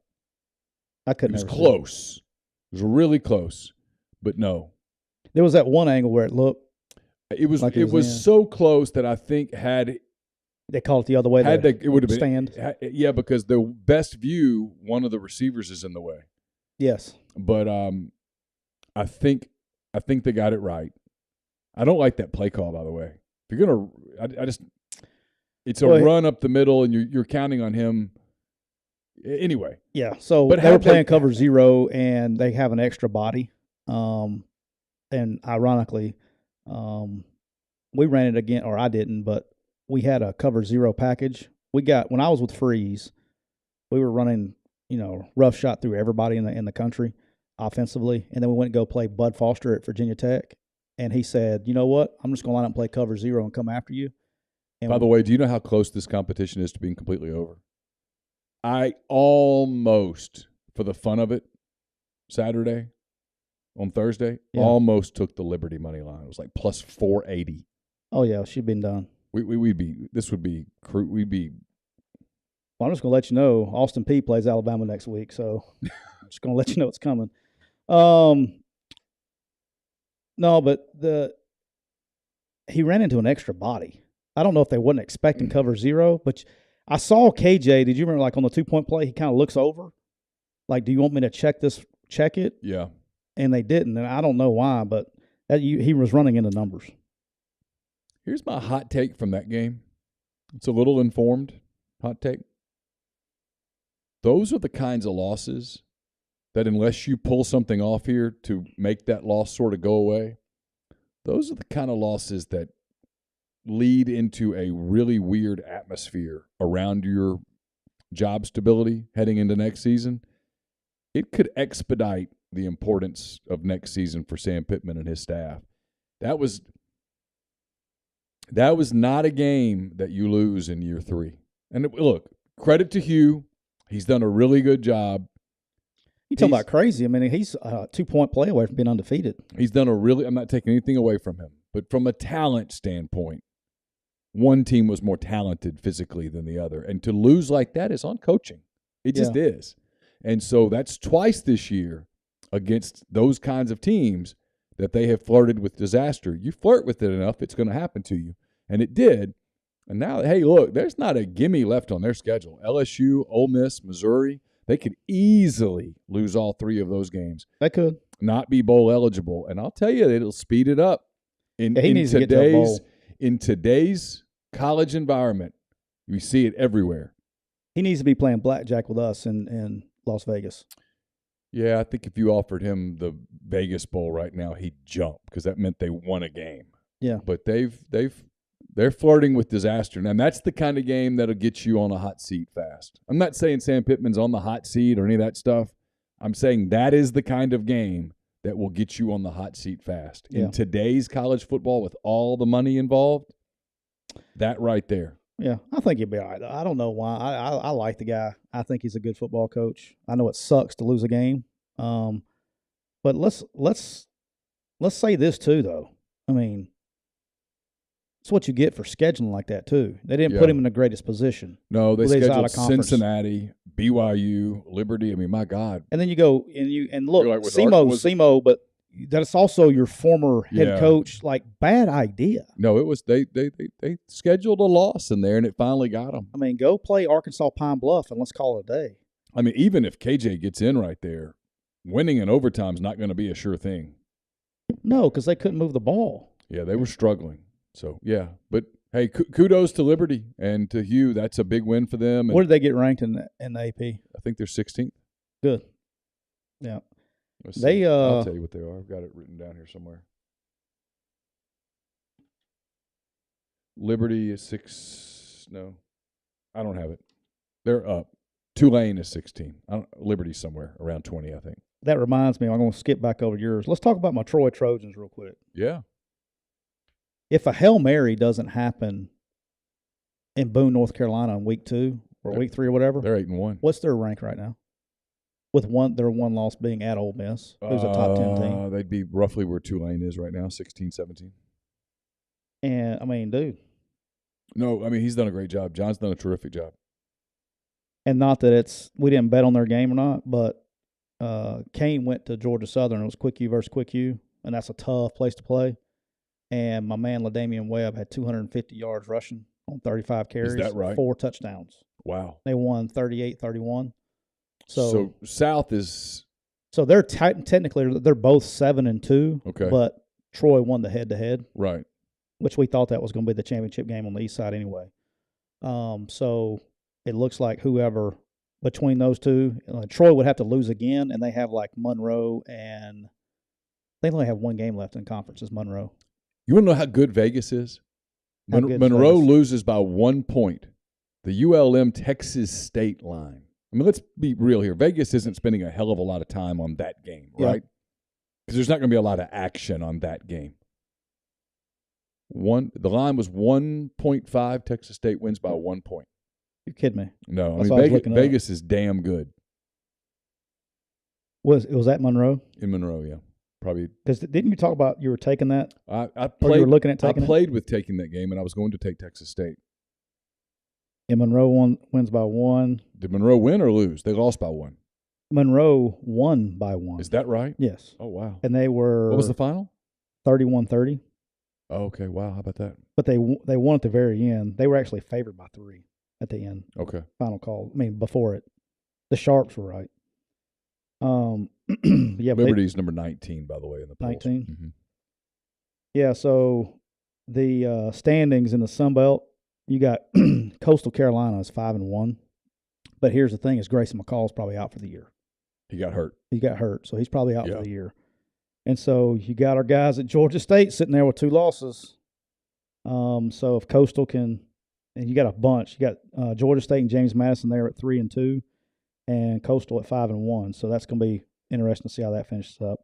It was close. It was really close, but no. There was that one angle where it looked. It was so close that I think had they called it the other way, it would have stand. Yeah, because the best view, one of the receivers is in the way. Yes, but I think they got it right. I don't like that play call, by the way. If you're gonna, it's a run up the middle, and you're counting on him. Anyway, yeah. So they were playing cover 0, and they have an extra body. And ironically, we ran it again, or I didn't, but we had a cover 0 package. When I was with Freeze, we were running, rough shot through everybody in the country offensively, and then we went and go play Bud Foster at Virginia Tech, and he said, "You know what? I'm just going to line up and play cover 0 and come after you." And by the way, do you know how close this competition is to being completely over? I almost, for the fun of it, Saturday. On Thursday, almost took the Liberty money line. It was like plus 480. Oh yeah, she'd been done. We'd be. Well, I'm just gonna let you know. Austin Peay plays Alabama next week, so I'm just gonna let you know it's coming. No, but he ran into an extra body. I don't know if they wasn't expecting cover 0, but I saw KJ. Did you remember, like on the 2-point play, he kind of looks over, like, "Do you want me to check it?" Yeah. And they didn't, and I don't know why, but he was running into numbers. Here's my hot take from that game. It's a little informed hot take. Those are the kinds of losses that, unless you pull something off here to make that loss sort of go away, those are the kind of losses that lead into a really weird atmosphere around your job stability heading into next season, it could expedite the importance of next season for Sam Pittman and his staff. That was not a game that you lose in year 3. And look, credit to Hugh. He's done a really good job. You talking about crazy. I mean, he's a 2-point play away from being undefeated. He's done I'm not taking anything away from him, but from a talent standpoint, one team was more talented physically than the other. And to lose like that is on coaching. It just is. And so that's twice this year against those kinds of teams that they have flirted with disaster. You flirt with it enough, it's going to happen to you. And it did. And now, hey, look, there's not a gimme left on their schedule. LSU, Ole Miss, Missouri, they could easily lose all 3 of those games. They could. Not be bowl eligible. And I'll tell you, it'll speed it up. In today's college environment, we see it everywhere. He needs to be playing blackjack with us in Las Vegas. Yeah, I think if you offered him the Vegas Bowl right now, he'd jump because that meant they won a game. Yeah. But they're flirting with disaster. And that's the kind of game that'll get you on a hot seat fast. I'm not saying Sam Pittman's on the hot seat or any of that stuff. I'm saying that is the kind of game that will get you on the hot seat fast. Yeah. In today's college football with all the money involved, that right there. Yeah, I think he'll be all right. I don't know why. I like the guy. I think he's a good football coach. I know it sucks to lose a game, but let's say this too, though. I mean, it's what you get for scheduling like that too. They didn't put him in the greatest position. No, they scheduled Cincinnati, BYU, Liberty. I mean, my God. And then you go and look, like SEMO, but that's also your former head coach. Like, bad idea. No, it was they scheduled a loss in there, and it finally got them. I mean, go play Arkansas Pine Bluff, and let's call it a day. I mean, even if KJ gets in right there, winning in overtime is not going to be a sure thing. No, because they couldn't move the ball. Yeah, they were struggling. So, yeah. But, hey, kudos to Liberty and to Hugh. That's a big win for them. And where did they get ranked in the AP? I think they're 16th. Good. Yeah. I'll tell you what they are. I've got it written down here somewhere. Liberty is 6. No, I don't have it. They're up. Tulane is 16. Liberty's somewhere around 20, I think. That reminds me, I'm going to skip back over yours. Let's talk about my Troy Trojans real quick. Yeah. If a Hail Mary doesn't happen in Boone, North Carolina in week 2 or week 3 or whatever, they're 8-1. What's their rank right now? With their one loss being at Ole Miss, who's a top 10 team. They'd be roughly where Tulane is right now, 16, 17. And, I mean, dude. No, I mean, he's done a great job. John's done a terrific job. And not that we didn't bet on their game or not, but Kane went to Georgia Southern. It was Quick U versus Quick U, and that's a tough place to play. And my man LaDamian Webb had 250 yards rushing on 35 carries. Is that right? 4 touchdowns. Wow. They won 38-31. So South is. So they're technically they're both 7-2. Okay. But Troy won the head-to-head. Right. Which we thought that was going to be the championship game on the east side anyway. So it looks like whoever between those two, Troy would have to lose again, and they have like Monroe, and they only have one game left in conference is Monroe. You want to know how good Vegas is? Monroe loses by 1 point. The ULM Texas State line. I mean, let's be real here. Vegas isn't spending a hell of a lot of time on that game, right? Because there's not going to be a lot of action on that game. The line was 1.5. Texas State wins by 1 point. You're kidding me? No, I mean Vegas is damn good. Was that Monroe? In Monroe, yeah, probably. Because didn't you talk about you were taking that? I played. Or you were looking at taking I played with taking that game, and I was going to take Texas State. And Monroe wins by 1. Did Monroe win or lose? They lost by 1. Monroe won by 1. Is that right? Yes. Oh, wow. And they were. What was the final? 31-30. Oh, okay. Wow. How about that? But they won at the very end. They were actually favored by 3 at the end. Okay. Final call. I mean, before it, the Sharps were right. Yeah. Liberty's number 19, by the way, in the polls. 19. Mm-hmm. Yeah. So the standings in the Sun Belt. You got Coastal Carolina is 5-1, but here's the thing: is Grayson McCall's probably out for the year. He got hurt. So he's probably out for the year. And so you got our guys at Georgia State sitting there with 2 losses. So if Coastal can and you got a bunch. You got Georgia State and James Madison there at 3-2, and Coastal at 5-1. So that's going to be interesting to see how that finishes up.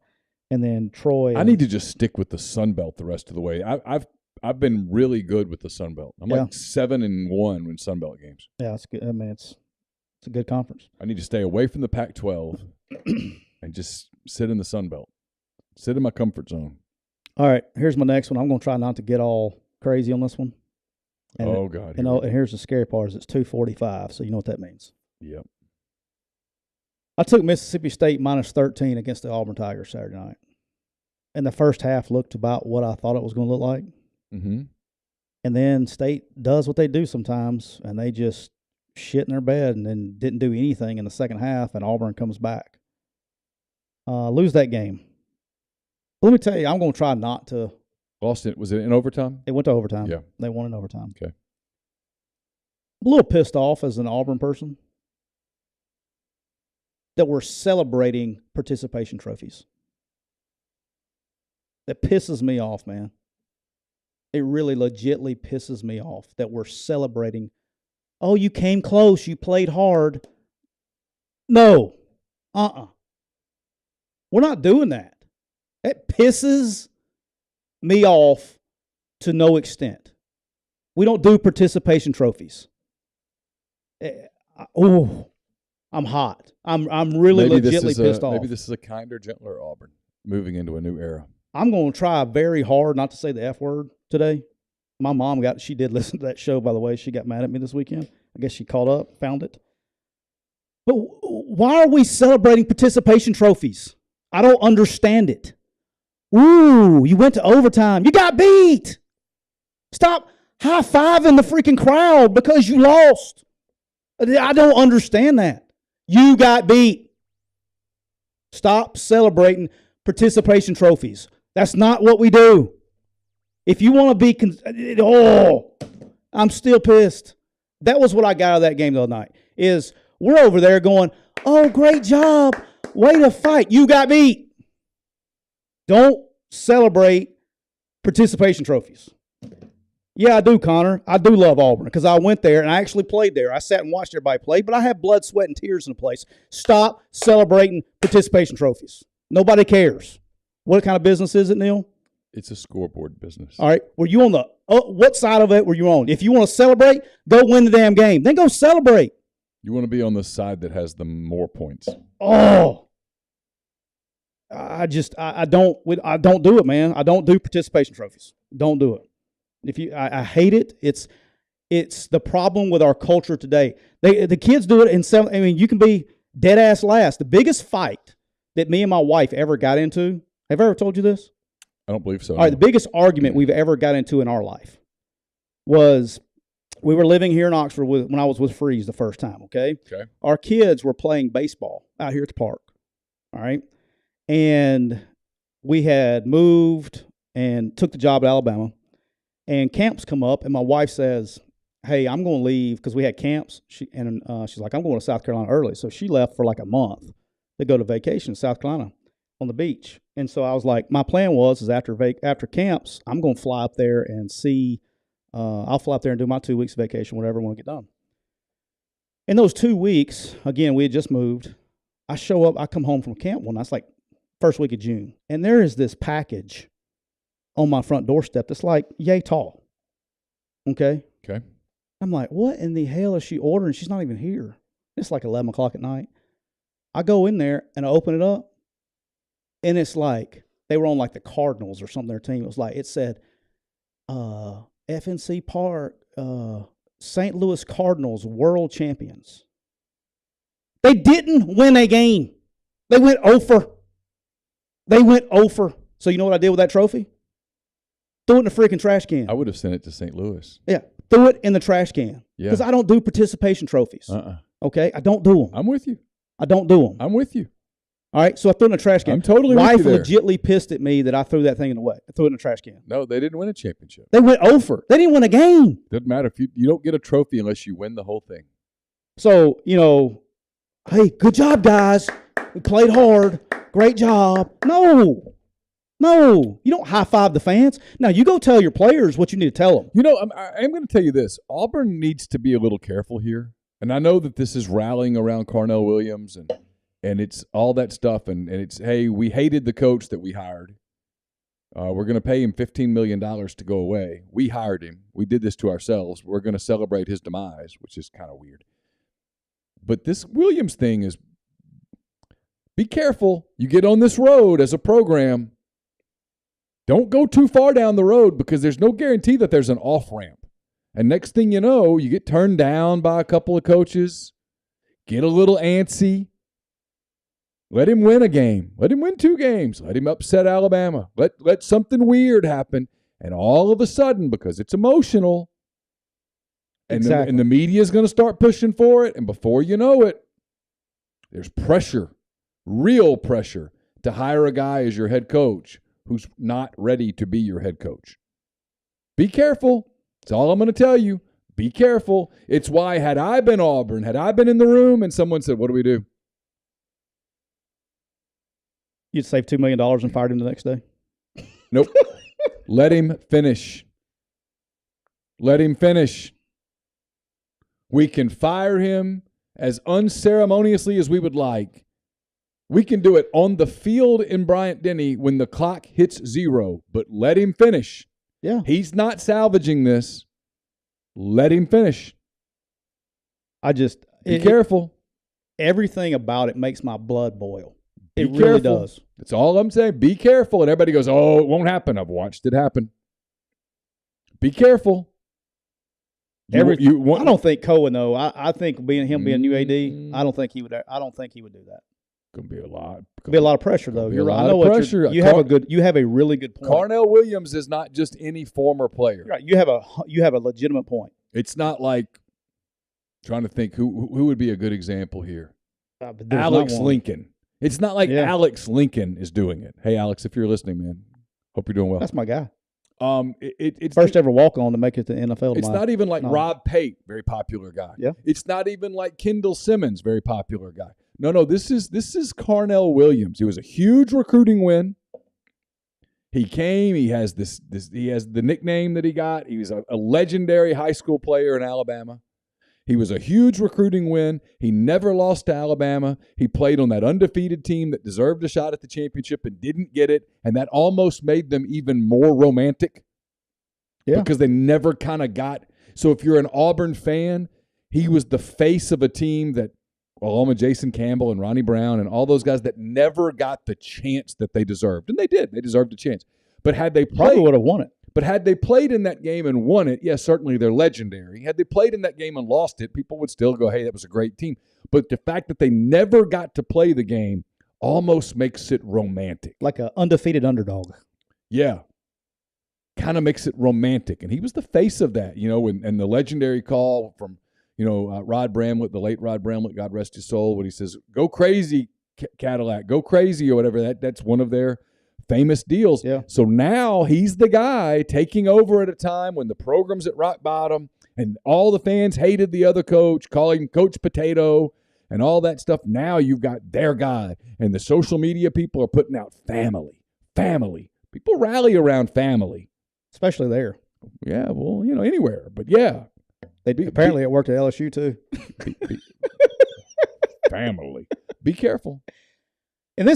And then Troy. I need to just stick with the Sun Belt the rest of the way. I've been really good with the Sun Belt. I'm like 7-1 in Sun Belt games. Yeah, that's good. I mean, it's a good conference. I need to stay away from the Pac-12 and just sit in the Sun Belt. Sit in my comfort zone. All right, here's my next one. I'm going to try not to get all crazy on this one. And God. And here's the scary part is it's 2:45, so you know what that means. Yep. I took Mississippi State -13 against the Auburn Tigers Saturday night. And the first half looked about what I thought it was going to look like. Mm-hmm. And then State does what they do sometimes, and they just shit in their bed and then didn't do anything in the second half, and Auburn comes back. Lose that game. Let me tell you, I'm going to try not to. Lost it. Was it in overtime? It went to overtime. Yeah. They won in overtime. Okay. I'm a little pissed off as an Auburn person that we're celebrating participation trophies. That pisses me off, man. It really legitly pisses me off that we're celebrating. Oh, you came close. You played hard. No. We're not doing that. It pisses me off to no extent. We don't do participation trophies. I'm hot. I'm really legitimately pissed off. Maybe this is a kinder, gentler Auburn moving into a new era. I'm going to try very hard not to say the F word today. My mom she did listen to that show, by the way. She got mad at me this weekend. I guess she caught up, found it. But why are we celebrating participation trophies? I don't understand it. Ooh, you went to overtime. You got beat. Stop high-fiving the freaking crowd because you lost. I don't understand that. You got beat. Stop celebrating participation trophies. That's not what we do. If you want to be, I'm still pissed. That was what I got out of that game the other night, is we're over there going, oh, great job. Way to fight. You got beat. Don't celebrate participation trophies. Yeah, I do, Connor. I do love Auburn because I went there and I actually played there. I sat and watched everybody play, but I have blood, sweat, and tears in the place. Stop celebrating participation trophies. Nobody cares. What kind of business is it, Neal? It's a scoreboard business. All right. Were you on the what side of it were you on? If you want to celebrate, go win the damn game. Then go celebrate. You want to be on the side that has the more points. Oh. I don't do it, man. I don't do participation trophies. Don't do it. I hate it. It's the problem with our culture today. The kids do it in some. I mean, you can be dead ass last. The biggest fight that me and my wife ever got into. Have I ever told you this? I don't believe so. All right, the biggest argument we've ever got into in our life was we were living here in Oxford when I was with Freeze the first time. Okay. Our kids were playing baseball out here at the park. All right. And we had moved and took the job at Alabama. And camps come up, and my wife says, hey, I'm going to leave because we had camps. She's like, I'm going to South Carolina early. So she left for like a month to go to vacation in South Carolina on the beach. And so I was like, my plan was after camps, I'm going to fly up there and see. I'll fly up there and do my 2 weeks vacation, whatever, when I get done. In those 2 weeks, again, we had just moved. I show up. I come home from camp one night. It's like first week of June. And there is this package on my front doorstep that's like yay tall. Okay? I'm like, what in the hell is she ordering? She's not even here. It's like 11 o'clock at night. I go in there and I open it up, and it's like they were on like the Cardinals or something, their team. It said, FNC Park, St. Louis Cardinals world champions. They didn't win a game. They went over. So you know what I did with that trophy? Threw it in the freaking trash can. I would have sent it to St. Louis. Yeah, threw it in the trash can. Yeah. Because I don't do participation trophies. Okay? I don't do them. I'm with you. I don't do them. I'm with you. All right, so I threw it in the trash can. I'm totally Wife with you there. legitly pissed at me that I threw that thing in the way. I threw it in the trash can. No, they didn't win a championship. They went over. They didn't win a game. Doesn't matter. If you don't get a trophy unless you win the whole thing. So, hey, good job, guys. We played hard. Great job. No. No, you don't high-five the fans. Now, you go tell your players what you need to tell them. You know, I'm going to tell you this. Auburn needs to be a little careful here. And I know that this is rallying around Carnell Williams and it's all that stuff. And it's, hey, we hated the coach that we hired. We're going to pay him $15 million to go away. We hired him. We did this to ourselves. We're going to celebrate his demise, which is kind of weird. But this Williams thing is, be careful. You get on this road as a program. Don't go too far down the road because there's no guarantee that there's an off-ramp. And next thing you know, you get turned down by a couple of coaches, get a little antsy. Let him win a game. Let him win 2 games. Let him upset Alabama. Let something weird happen. And all of a sudden, because it's emotional, and the media is going to start pushing for it, and before you know it, there's pressure, real pressure, to hire a guy as your head coach who's not ready to be your head coach. Be careful. That's all I'm going to tell you. Be careful. It's why had I been Auburn, had I been in the room and someone said, what do we do? You'd save $2 million and fired him the next day? Nope. Let him finish. Let him finish. We can fire him as unceremoniously as we would like. We can do it on the field in Bryant-Denny when the clock hits 0, but let him finish. Yeah. He's not salvaging this. Let him finish. Be careful. Everything about it makes my blood boil. It Be really careful. does. That's all I'm saying. Be careful. And everybody goes, oh, it won't happen. I've watched it happen. Be careful. I don't think Cohen though. I think being new AD, I don't think he would do that. Gonna be a lot. Could be a lot of pressure though. You're right. I know pressure. You have a really good point. Carnell Williams is not just any former player. Right. You have a legitimate point. It's not like trying to think who would be a good example here. Alex Lincoln. It's not like Alex Lincoln is doing it. Hey, Alex, if you're listening, man, hope you're doing well. That's my guy. It's first ever walk-on to make it to the NFL. It's not even like Rob Pate, very popular guy. Yeah. It's not even like Kendall Simmons, very popular guy. No. This is Carnell Williams. It was a huge recruiting win. He came. He has this. He has the nickname that he got. He was a legendary high school player in Alabama. He was a huge recruiting win. He never lost to Alabama. He played on that undefeated team that deserved a shot at the championship and didn't get it, and that almost made them even more romantic because they never kind of got – so if you're an Auburn fan, he was the face of a team that – along with Jason Campbell and Ronnie Brown and all those guys that never got the chance that they deserved. And they did. They deserved a chance. But had they played – probably would have won it. But had they played in that game and won it, yes, certainly they're legendary. Had they played in that game and lost it, people would still go, hey, that was a great team. But the fact that they never got to play the game almost makes it romantic. Like an undefeated underdog. Yeah. Kind of makes it romantic. And he was the face of that, and the legendary call from, Rod Bramlett, the late Rod Bramlett, God rest his soul, when he says, go crazy, Cadillac, go crazy or whatever. That's one of their famous deals. Yeah. So now he's the guy taking over at a time when the program's at rock bottom and all the fans hated the other coach, calling him Coach Potato and all that stuff. Now you've got their guy, and the social media people are putting out family. People rally around family. Especially there. Yeah, well, anywhere. But yeah. Apparently it worked at LSU too. Family. Be careful. And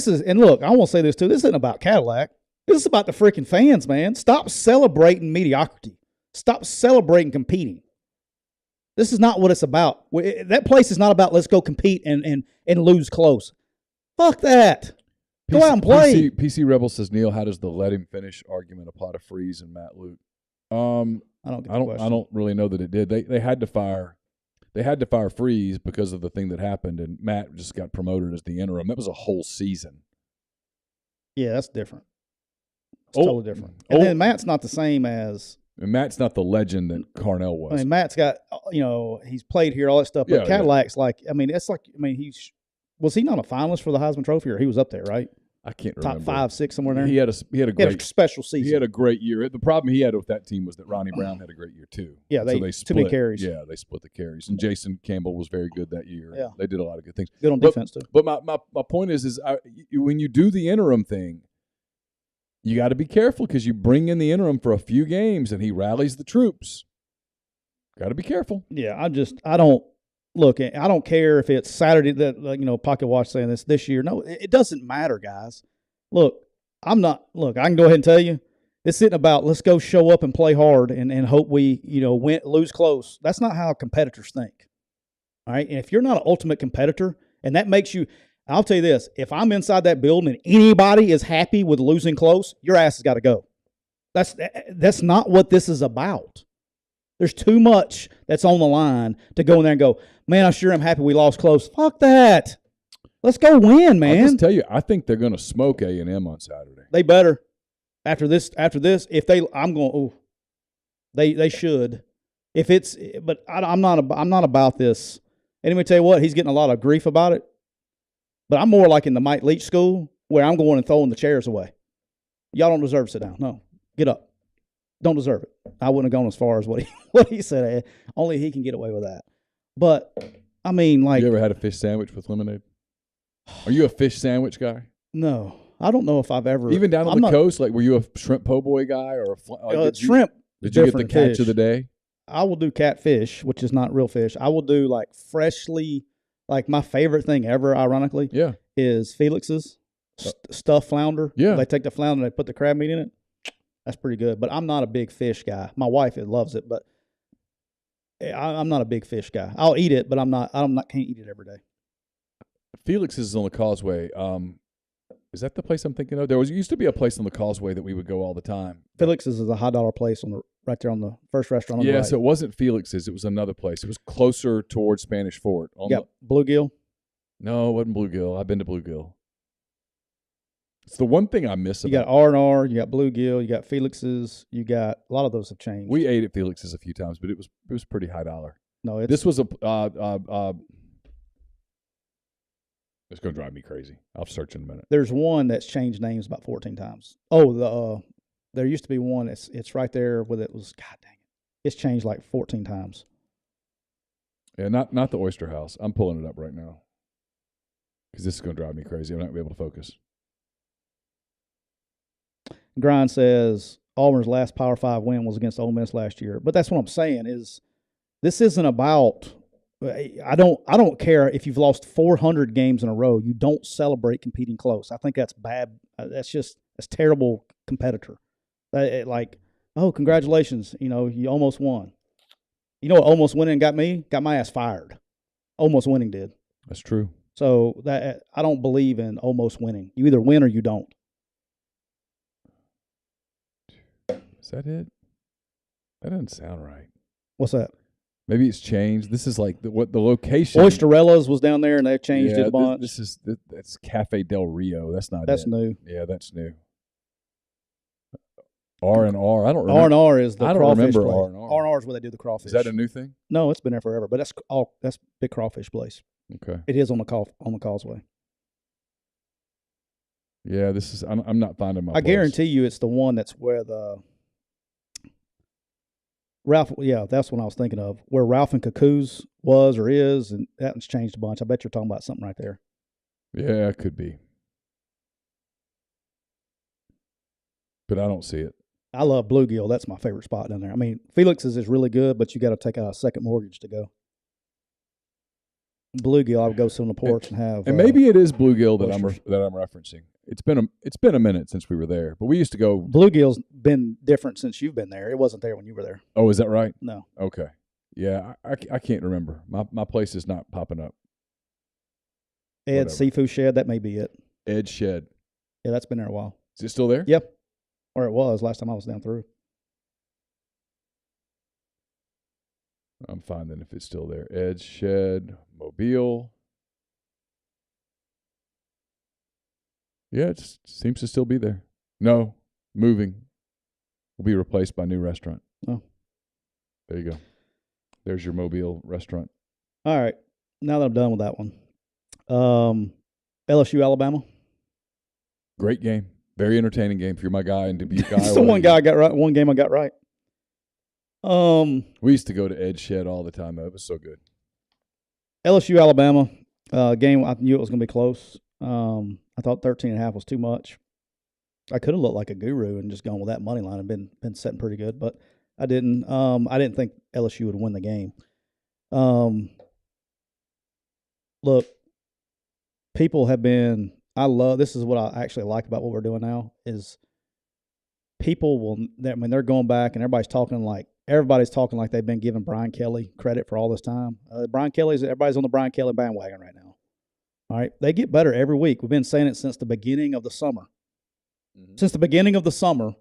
look, I want to say this too. This isn't about Cadillac. This is about the freaking fans, man. Stop celebrating mediocrity. Stop celebrating competing. This is not what it's about. That place is not about let's go compete and lose close. Fuck that. Go out and play. PC Rebel says, Neal, how does the let him finish argument apply to Freeze and Matt Luke? I don't really know that it did. They had to fire. They had to fire Freeze because of the thing that happened, and Matt just got promoted as the interim. That was a whole season. Yeah, that's different. It's totally different. And then Matt's not the same as. And Matt's not the legend that Carnell was. I mean, Matt's got he's played here, all that stuff. But Cadillac's was he not a finalist for the Heisman Trophy, or he was up there, right? I can't remember. Top 5, 6, somewhere there. He had a great special season. He had a great year. The problem he had with that team was that Ronnie Brown had a great year too. Yeah, they split, too many carries. Yeah, they split the carries, and Jason Campbell was very good that year. Yeah, they did a lot of good things. Good on defense too. But my point is when you do the interim thing, you got to be careful because you bring in the interim for a few games and he rallies the troops. Got to be careful. Yeah, I don't care if it's Saturday that Pocket Watch saying this year. No, it doesn't matter, guys. Look, I can go ahead and tell you, this isn't about let's go show up and play hard and hope we, lose close. That's not how competitors think. All right. And if you're not an ultimate competitor and that makes you, I'll tell you this, if I'm inside that building and anybody is happy with losing close, your ass has got to go. That's not what this is about. There's too much that's on the line to go in there and go, man, I sure am happy we lost close. Fuck that. Let's go win, man. I'll just tell you, I think they're going to smoke A&M on Saturday. They better. After this, if they, I'm going. Oh, they should. If it's, but I'm not about this. And let me tell you what, he's getting a lot of grief about it. But I'm more like in the Mike Leach school where I'm going and throwing the chairs away. Y'all don't deserve to sit down. No, get up. Don't deserve it. I wouldn't have gone as far as what he said. Only he can get away with that. But I mean, like, you ever had a fish sandwich with lemonade? Are you a fish sandwich guy? No, I don't know if I've ever. Even down on the coast, like, were you a shrimp po' boy guy or shrimp? Did you get the catch of the day? I will do catfish, which is not real fish. I will do like freshly, like my favorite thing ever, ironically, is Felix's stuffed flounder. Yeah, they take the flounder and they put the crab meat in it. That's pretty good. But I'm not a big fish guy. My wife loves it, but I'm not a big fish guy. I'll eat it, but I'm not. Can't eat it every day. Felix's is on the Causeway. Is that the place I'm thinking of? There used to be a place on the Causeway that we would go all the time. Felix's is a $1 place right there on the first restaurant on the right. So it wasn't Felix's. It was another place. It was closer towards Spanish Fort. Bluegill? No, it wasn't Bluegill. I've been to Bluegill. It's the one thing I miss about it. You got R&R, you got Bluegill, you got Felix's, a lot of those have changed. We ate at Felix's a few times, but it was pretty high dollar. No, this was it's going to drive me crazy. I'll search in a minute. There's one that's changed names about 14 times. Oh, there used to be one. It's right there with it was. God dang it! It's changed like 14 times. Yeah, not the Oyster House. I'm pulling it up right now because this is going to drive me crazy. I'm not going to be able to focus. Grind says Auburn's last Power 5 win was against Ole Miss last year, but that's what I'm saying is this isn't about. I don't care if you've lost 400 games in a row. You don't celebrate competing close. I think that's bad. That's terrible competitor. Like, oh, congratulations. You almost won. You know what almost winning got me? Got my ass fired. Almost winning did. That's true. So that I don't believe in almost winning. You either win or you don't. Is that it? That doesn't sound right. What's that? Maybe it's changed. This is like the location. Oysterella's was down there, and they've changed it a bunch. That's Cafe Del Rio. That's new. Yeah, that's new. R&R. I don't remember. R&R is the crawfish. I don't remember R&R. R&R is where they do the crawfish. Is that a new thing? No, it's been there forever. But that's big crawfish place. Okay. It is on the Causeway. Yeah, this is. I'm not finding my place. I guarantee you, it's the one that's where the Ralph. Yeah, that's what I was thinking of. Where Ralph and Cuckoo's was or is, and that one's changed a bunch. I bet you're talking about something right there. Yeah, it could be. But I don't see it. I love Bluegill. That's my favorite spot down there. I mean, Felix's is really good, but you got to take out a second mortgage to go. Bluegill, I would go sit on the porch and have. And maybe it is Bluegill that I'm referencing. It's been a minute since we were there, but we used to go. Bluegill's been different since you've been there. It wasn't there when you were there. Oh, is that right? No. Okay. Yeah, I can't remember. My place is not popping up. Ed's Seafood Shed, that may be it. Ed's Shed. Yeah, that's been there a while. Is it still there? Yep. Or it was last time I was down through. I'm finding if it's still there. Ed's Shed, Mobile. Yeah, it seems to still be there. No, moving. Will be replaced by a new restaurant. Oh. There you go. There's your Mobile restaurant. All right. Now that I'm done with that one. LSU, Alabama. Great game. Very entertaining game. If you're my guy in Dubuque, Iowa. It's the one guy I got right. One game I got right. We used to go to Ed's Shed all the time, though. It was so good. LSU, Alabama game. I knew it was going to be close. I thought 13.5 was too much. I could have looked like a guru and just gone with that money line and been setting pretty good, but I didn't. I didn't think LSU would win the game. Look, people have been. I love this. Is what I actually like about what we're doing now is people will. I mean, they're going back and everybody's talking like they've been giving Brian Kelly credit for all this time. Everybody's on the Brian Kelly bandwagon right now. All right, they get better every week. We've been saying it since the beginning of the summer. Mm-hmm. Since the beginning of the summer,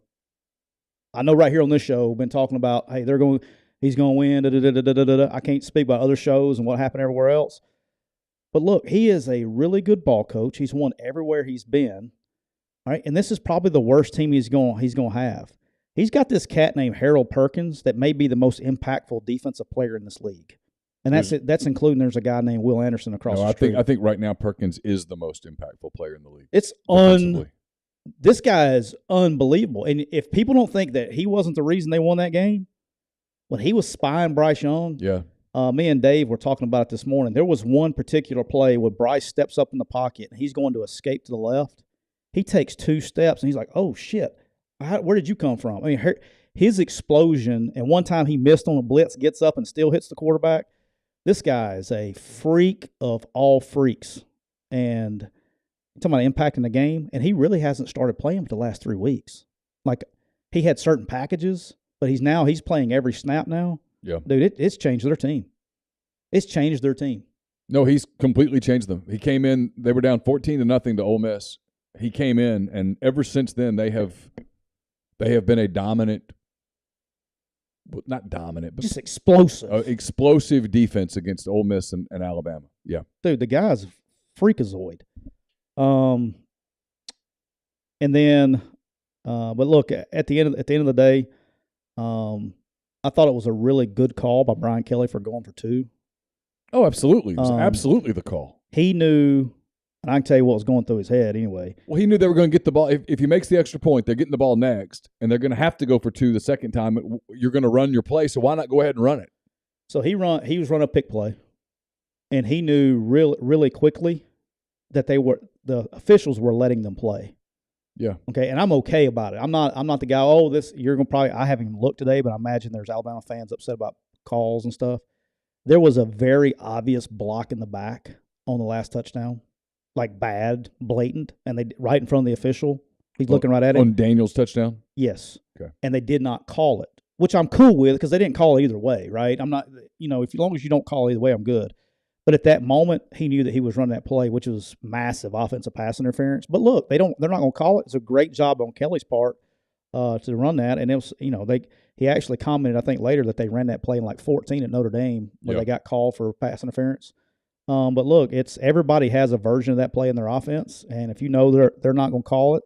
I know right here on this show we've been talking about, hey, he's going to win. Da, da, da, da, da, da. I can't speak about other shows and what happened everywhere else. But look, he is a really good ball coach. He's won everywhere he's been. All right, and this is probably the worst team he's going to have. He's got this cat named Harold Perkins that may be the most impactful defensive player in this league. And that's including there's a guy named Will Anderson across the street. I think right now Perkins is the most impactful player in the league. This guy is unbelievable. And if people don't think that he wasn't the reason they won that game, when he was spying Bryce Young, me and Dave were talking about it this morning. There was one particular play where Bryce steps up in the pocket and he's going to escape to the left. He takes 2 steps and he's like, oh, shit, where did you come from? I mean, his explosion, and one time he missed on a blitz, gets up and still hits the quarterback. This guy is a freak of all freaks. And you're talking about impacting the game, and he really hasn't started playing for the last 3 weeks. Like, he had certain packages, but he's playing every snap now. Yeah. Dude, it's changed their team. It's changed their team. No, he's completely changed them. He came in, they were down 14-0 to Ole Miss. He came in, and ever since then they have been a dominant, not dominant, but just explosive. Explosive defense against Ole Miss and Alabama. Yeah. Dude, the guy's a freakazoid. And then but look, at the end of the day, I thought it was a really good call by Brian Kelly for going for 2. Oh, absolutely. It was absolutely the call. He knew, and I can tell you what was going through his head anyway. Well, he knew they were going to get the ball. If he makes the extra point, they're getting the ball next, and they're going to have to go for 2 the second time. You're going to run your play, so why not go ahead and run it? So he was running a pick play, and he knew really quickly that the officials were letting them play. Yeah. Okay, and I'm okay about it. I'm not the guy, I haven't even looked today, but I imagine there's Alabama fans upset about calls and stuff. There was a very obvious block in the back on the last touchdown, like bad, blatant, and they right in front of the official. He's looking right at him. On Daniel's touchdown? Yes. Okay. And they did not call it, which I'm cool with because they didn't call it either way, right? I'm not, as long as you don't call either way, I'm good. But at that moment, he knew that he was running that play, which was massive offensive pass interference. But look, they're not going to call it. It's a great job on Kelly's part to run that. And it was, he actually commented, I think, later that they ran that play in like 14 at Notre Dame where they got called for pass interference. But look, everybody has a version of that play in their offense, and if you know they're not going to call it,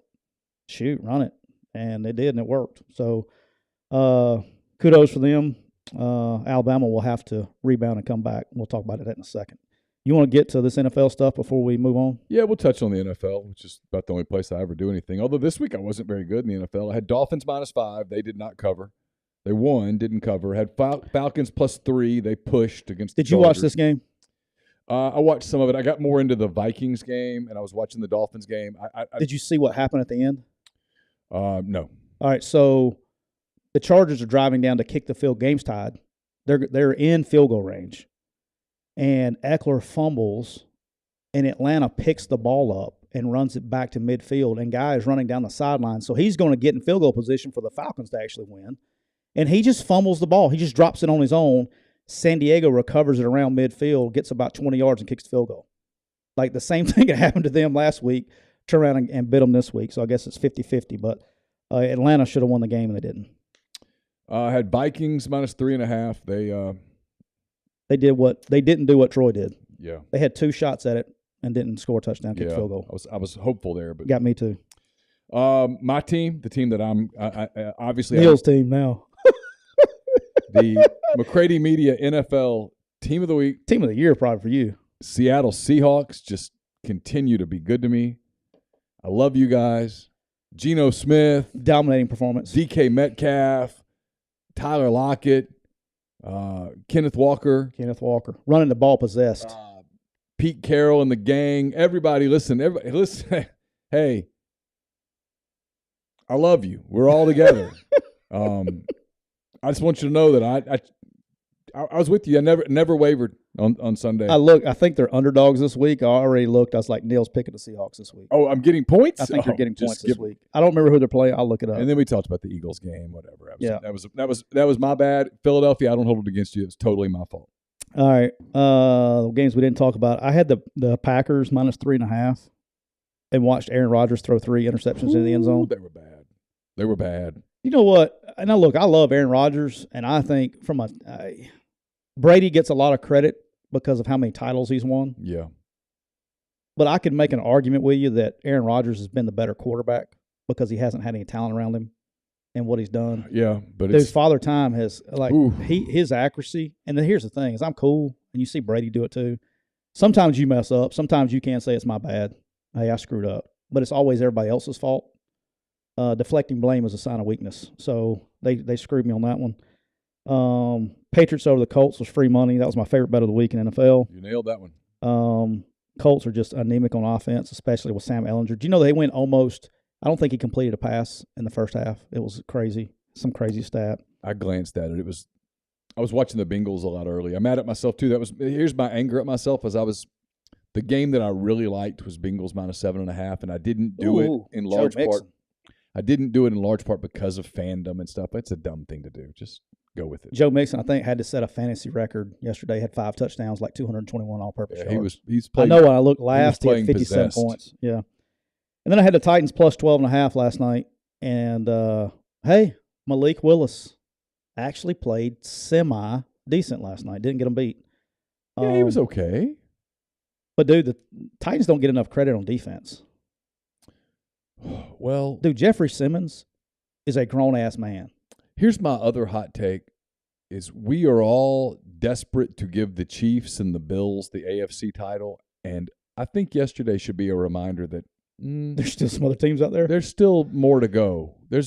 shoot, run it, and they did, and it worked. So, kudos for them. Alabama will have to rebound and come back. We'll talk about it in a second. You want to get to this NFL stuff before we move on? Yeah, we'll touch on the NFL, which is about the only place I ever do anything. Although this week I wasn't very good in the NFL. I had Dolphins -5. They did not cover. They won, didn't cover. Had Falcons +3. They pushed against the Did you watch this game? I watched some of it. I got more into the Vikings game, and I was watching the Dolphins game. Did you see what happened at the end? No. All right, so the Chargers are driving down to kick the field. Game's tied. They're in field goal range. And Eckler fumbles, and Atlanta picks the ball up and runs it back to midfield, and Guy is running down the sideline. So he's going to get in field goal position for the Falcons to actually win. And he just fumbles the ball. He just drops it on his own. San Diego recovers it around midfield, gets about 20 yards, and kicks the field goal. Like the same thing that happened to them last week, turn around and bit them this week. So I guess it's 50-50. But Atlanta should have won the game, and they didn't. I had Vikings -3.5. They didn't do what Troy did. Yeah. They had 2 shots at it and didn't score a touchdown, kick field goal. I was hopeful there, but got me too. My team, the team that I'm obviously Neal's team now. The McCready Media NFL Team of the Week. Team of the Year probably for you. Seattle Seahawks just continue to be good to me. I love you guys. Geno Smith. Dominating performance. DK Metcalf. Tyler Lockett. Kenneth Walker. Running the ball possessed. Pete Carroll and the gang. Everybody listen. Hey, I love you. We're all together. I just want you to know that I was with you. I never wavered on Sunday. I think they're underdogs this week. I already looked. I was like, Neal's picking the Seahawks this week. Oh, I'm getting points? I think you're getting points this week. I don't remember who they're playing. I'll look it up. And then we talked about the Eagles game, whatever. That was my bad. Philadelphia, I don't hold it against you. It's totally my fault. All right. The games we didn't talk about. I had the Packers -3.5 and watched Aaron Rodgers throw 3 interceptions in the end zone. They were bad. You know what? And now look, I love Aaron Rodgers, and I think Brady gets a lot of credit because of how many titles he's won. Yeah. But I could make an argument with you that Aaron Rodgers has been the better quarterback because he hasn't had any talent around him and what he's done. Yeah, but his Father Time has his accuracy. And then here's the thing: is I'm cool, and you see Brady do it too. Sometimes you mess up. Sometimes you can't say it's my bad. Hey, I screwed up. But it's always everybody else's fault. Deflecting blame is a sign of weakness. So they screwed me on that one. Patriots over the Colts was free money. That was my favorite bet of the week in NFL. You nailed that one. Colts are just anemic on offense, especially with Sam Ehlinger. Do you know they went almost – I don't think he completed a pass in the first half. It was crazy, some crazy stat. I glanced at it. I was watching the Bengals a lot early. I'm mad at myself too. Here's my anger at myself the game that I really liked was Bengals -7.5, and I didn't do it in large part. I didn't do it in large part because of fandom and stuff. It's a dumb thing to do. Just go with it. Joe Mixon, I think, had to set a fantasy record yesterday. Had 5 touchdowns, like 221 all-purpose yards. He's playing. I know when I looked last, he had 57 possessed. points. Yeah. And then I had the Titans +12.5 last night. And, hey, Malik Willis actually played semi-decent last night. Didn't get him beat. Yeah, he was okay. But, dude, the Titans don't get enough credit on defense. Well, dude, Jeffrey Simmons is a grown-ass man. Here's my other hot take is we are all desperate to give the Chiefs and the Bills the AFC title, and I think yesterday should be a reminder that there's still some other teams out there. There's still more to go. We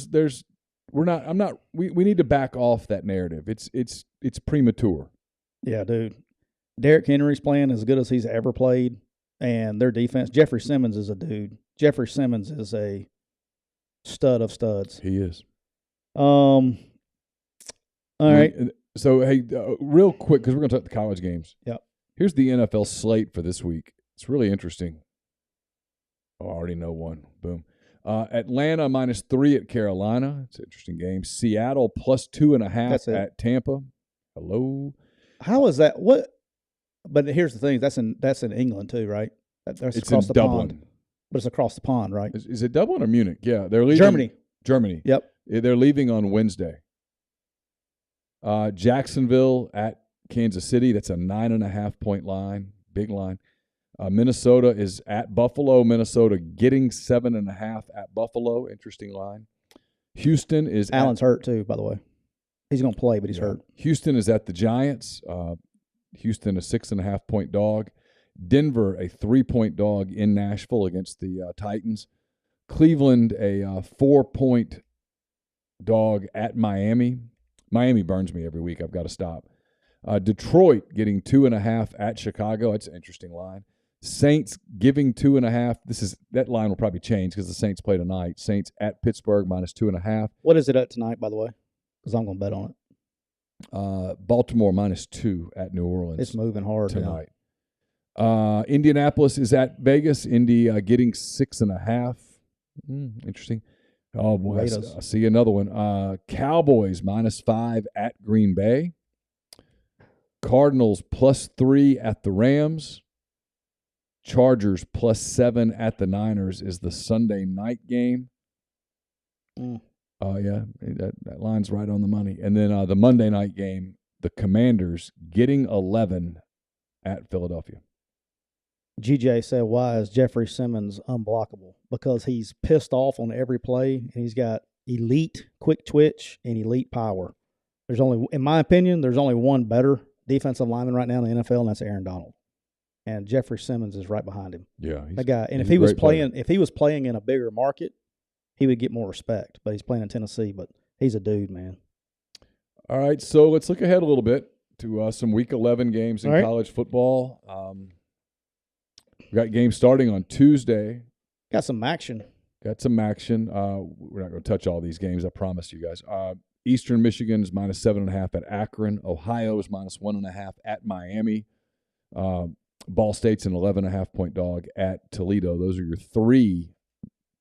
need to back off that narrative. It's premature. Yeah, dude. Derrick Henry's playing as good as he's ever played, and their defense. Jeffrey Simmons is a dude. Jeffrey Simmons is a stud of studs. He is. All right. So, hey, real quick, because we're going to talk the college games. Yep. Here's the NFL slate for this week. It's really interesting. Oh, I already know one. Boom. Atlanta -3 at Carolina. It's an interesting game. Seattle +2.5 at Tampa. Hello. How is that? What? But here's the thing. That's in England too, right? That's it's across in the Dublin. pond. But it's across the pond, right? Is it Dublin or Munich? Yeah, they're leaving. Germany. Yep. They're leaving on Wednesday. Jacksonville at Kansas City. That's a 9.5-point line. Big line. Minnesota is at Buffalo. Minnesota getting 7.5 at Buffalo. Interesting line. Houston is Allen's hurt too, by the way. He's going to play, but he's hurt. Houston is at the Giants. Houston a 6.5-point dog. Denver a 3-point dog in Nashville against the Titans. Cleveland a 4-point dog at Miami. Miami burns me every week. I've got to stop. Detroit getting 2.5 at Chicago. That's an interesting line. Saints giving 2.5. That line will probably change because the Saints play tonight. Saints at Pittsburgh -2.5. What is it at tonight, by the way? Because I'm going to bet on it. Baltimore -2 at New Orleans. It's moving hard tonight. Indianapolis is at Vegas. Indy getting 6.5. Interesting. Oh, boy. I see another one. Cowboys -5 at Green Bay. Cardinals +3 at the Rams. Chargers +7 at the Niners is the Sunday night game. Yeah, that line's right on the money. And then the Monday night game, the Commanders getting 11 at Philadelphia. GJ said, why is Jeffrey Simmons unblockable? Because he's pissed off on every play, and he's got elite quick twitch and elite power. In my opinion, there's only one better defensive lineman right now in the NFL, and that's Aaron Donald. And Jeffrey Simmons is right behind him. Yeah, that guy. And if he was playing in a bigger market, he would get more respect. But he's playing in Tennessee. But he's a dude, man. All right, so let's look ahead a little bit to some Week 11 games in college football. We got games starting on Tuesday. Got some action. Got some action. We're not going to touch all these games, I promise you guys. Eastern Michigan is -7.5 at Akron. Ohio is -1.5 at Miami. Ball State's an 11.5-point dog at Toledo. Those are your 3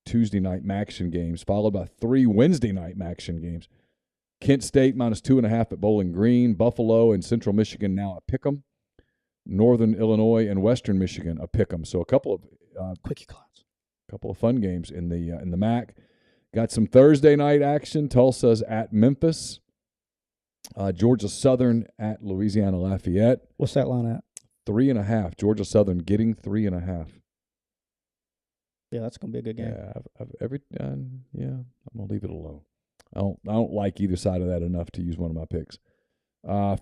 Tuesday night Maction games, followed by 3 Wednesday night Maction games. Kent State -2.5 at Bowling Green. Buffalo and Central Michigan now at Pick'em. Northern Illinois and Western Michigan a pick'em. So a couple of quickie clouds, couple of fun games in the MAC. Got some Thursday night action. Tulsa's at Memphis. Georgia Southern at Louisiana Lafayette. What's that line at? 3.5. Georgia Southern getting 3.5. Yeah, that's gonna be a good game. Yeah, I'm gonna leave it alone. I don't like either side of that enough to use one of my picks.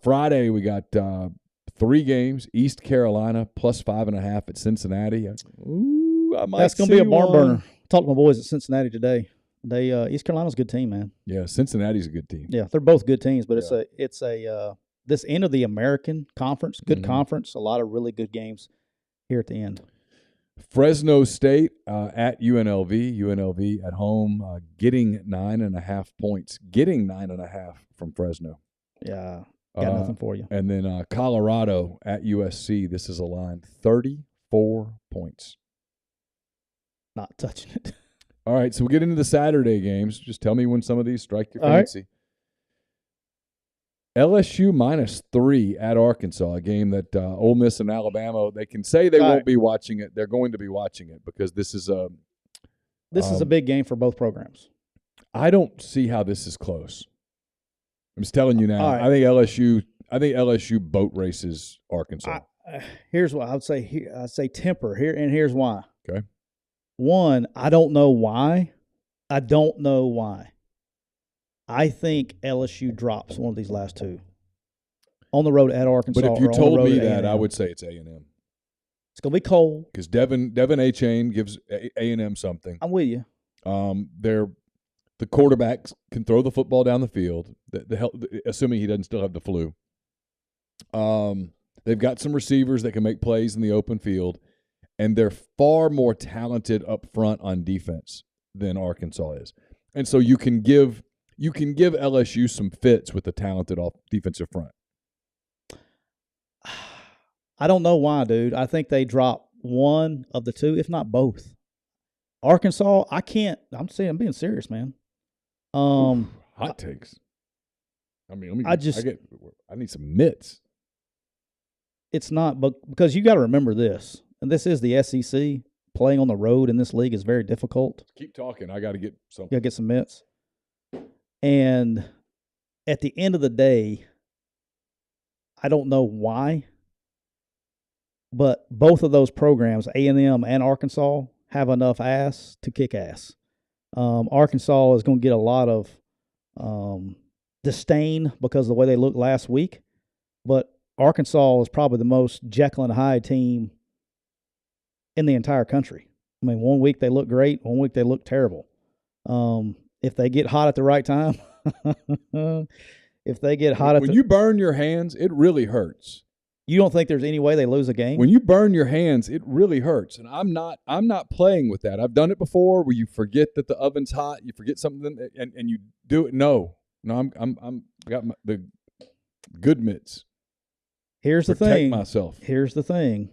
Friday we got 3 games. East Carolina +5.5 at Cincinnati. I might. That's gonna be a barn burner. Talked to my boys at Cincinnati today. They East Carolina's a good team, man. Yeah, Cincinnati's a good team. Yeah, they're both good teams, but it's a this end of the American Conference, good conference, a lot of really good games here at the end. Fresno State at UNLV. UNLV at home, getting 9.5 points. Getting 9.5 from Fresno. Yeah, got nothing for you. And then Colorado at USC. This is a line 34 points. Not touching it. All right, so we'll get into the Saturday games. Just tell me when some of these strike your fancy. Right. LSU -3 at Arkansas, a game that Ole Miss and Alabama, they can say they won't be watching it. They're going to be watching it because this is a big game for both programs. I don't see how this is close. I'm just telling you now. Right. I think LSU boat races Arkansas. Here's what I would say. I'd say temper here, and here's why. Okay. One, I don't know why. I think LSU drops one of these last 2 on the road at Arkansas. But if you told me that, A&M. I would say it's A&M. It's gonna be cold because Devin A-Chain gives A&M something. I'm with you. The quarterbacks can throw the football down the field. Assuming he doesn't still have the flu. They've got some receivers that can make plays in the open field, and they're far more talented up front on defense than Arkansas is. And so you can give LSU some fits with the talented defensive front. I don't know why, dude. I think they drop one of the 2, if not both. Arkansas, I can't. I'm being serious, man. Hot takes. I mean, I need some mitts. It's not, but because you got to remember this, and this is the SEC. Playing on the road in this league is very difficult. Keep talking. I got to get something. You got to get some mitts. And at the end of the day, I don't know why, but both of those programs, A&M and Arkansas, have enough ass to kick ass. Arkansas is going to get a lot of disdain because of the way they looked last week, but Arkansas is probably the most Jekyll and Hyde team in the entire country. I mean, one week they look great, one week they look terrible. If they get hot at the right time, when you burn your hands, it really hurts. You don't think there's any way they lose a game? When you burn your hands, it really hurts. And I'm not playing with that. I've done it before where you forget that the oven's hot, you forget something and you do it. No, I'm got the good mitts. Here's the thing. Protect myself. Here's the thing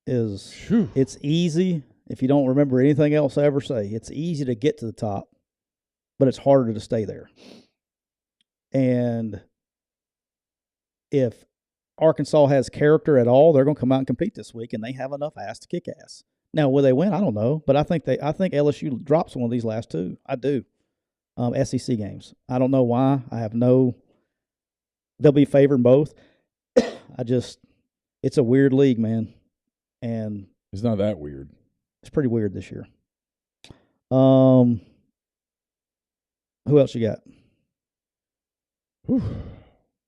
is It's easy, if you don't remember anything else I ever say, it's easy to get to the top, but it's harder to stay there. And if Arkansas has character at all, they're going to come out and compete this week, and they have enough ass to kick ass. Now, will they win? I don't know, but I think LSU drops one of these last 2. I do. SEC games. I don't know why. They'll be favored in both. It's a weird league, man. And it's not that weird. It's pretty weird this year. Who else you got? Whew.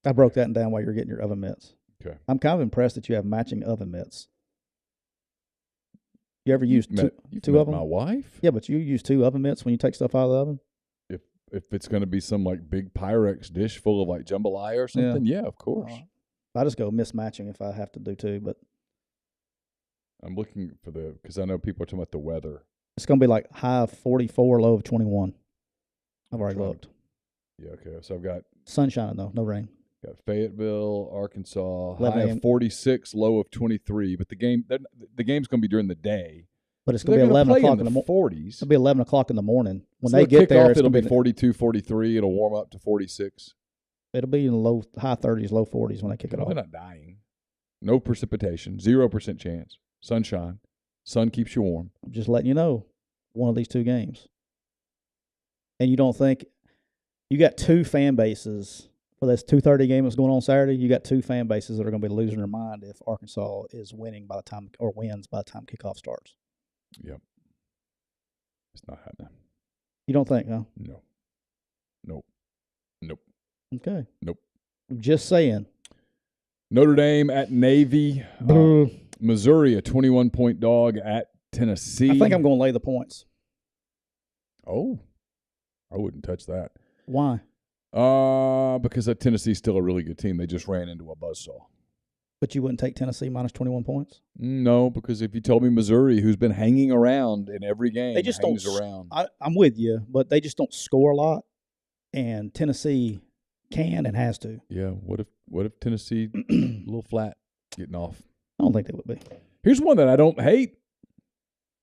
I broke that down while you're getting your oven mitts. Okay. I'm kind of impressed that you have matching oven mitts. You ever use two of them? My wife? Yeah, but you use 2 oven mitts when you take stuff out of the oven? If it's going to be some like big Pyrex dish full of like jambalaya or something, yeah of course. I just go mismatching if I have to do 2, but I'm looking for because I know people are talking about the weather. It's going to be like high of 44, low of 21. I've already looked. Yeah, okay. So I've got sunshine though, no rain. Got Fayetteville, Arkansas, 11 high of a.m. 46, low of 23. But the game's going to be during the day. But it's going to be 11 o'clock in the 40s. It'll be 11 o'clock in the morning. When So they get there, it'll be 42, 43. It'll warm up to 46. It'll be in the high 30s, low 40s when they kick it off. They're not dying. No precipitation, 0% chance. Sunshine. Sun keeps you warm. I'm just letting you know, one of these two games. And you don't think you got two fan bases for this 2:30 game that's going on Saturday. You got two fan bases that are going to be losing their mind if Arkansas is winning by the time or wins by the time kickoff starts. Yep. It's not happening. You don't think, huh? No. Nope. Nope. Okay. Nope. I'm just saying. Notre Dame at Navy. Missouri, a 21-point dog at Tennessee. I think I'm going to lay the points. Oh. I wouldn't touch that. Why? Because that Tennessee's still a really good team. They just ran into a buzzsaw. But you wouldn't take Tennessee minus 21 points? No, because if you told me Missouri, who's been hanging around in every game, they just hangs don't, around. I'm with you, but they just don't score a lot, and Tennessee can and has to. Yeah, what if Tennessee a little flat getting off? I don't think they would be. Here's one that I don't hate.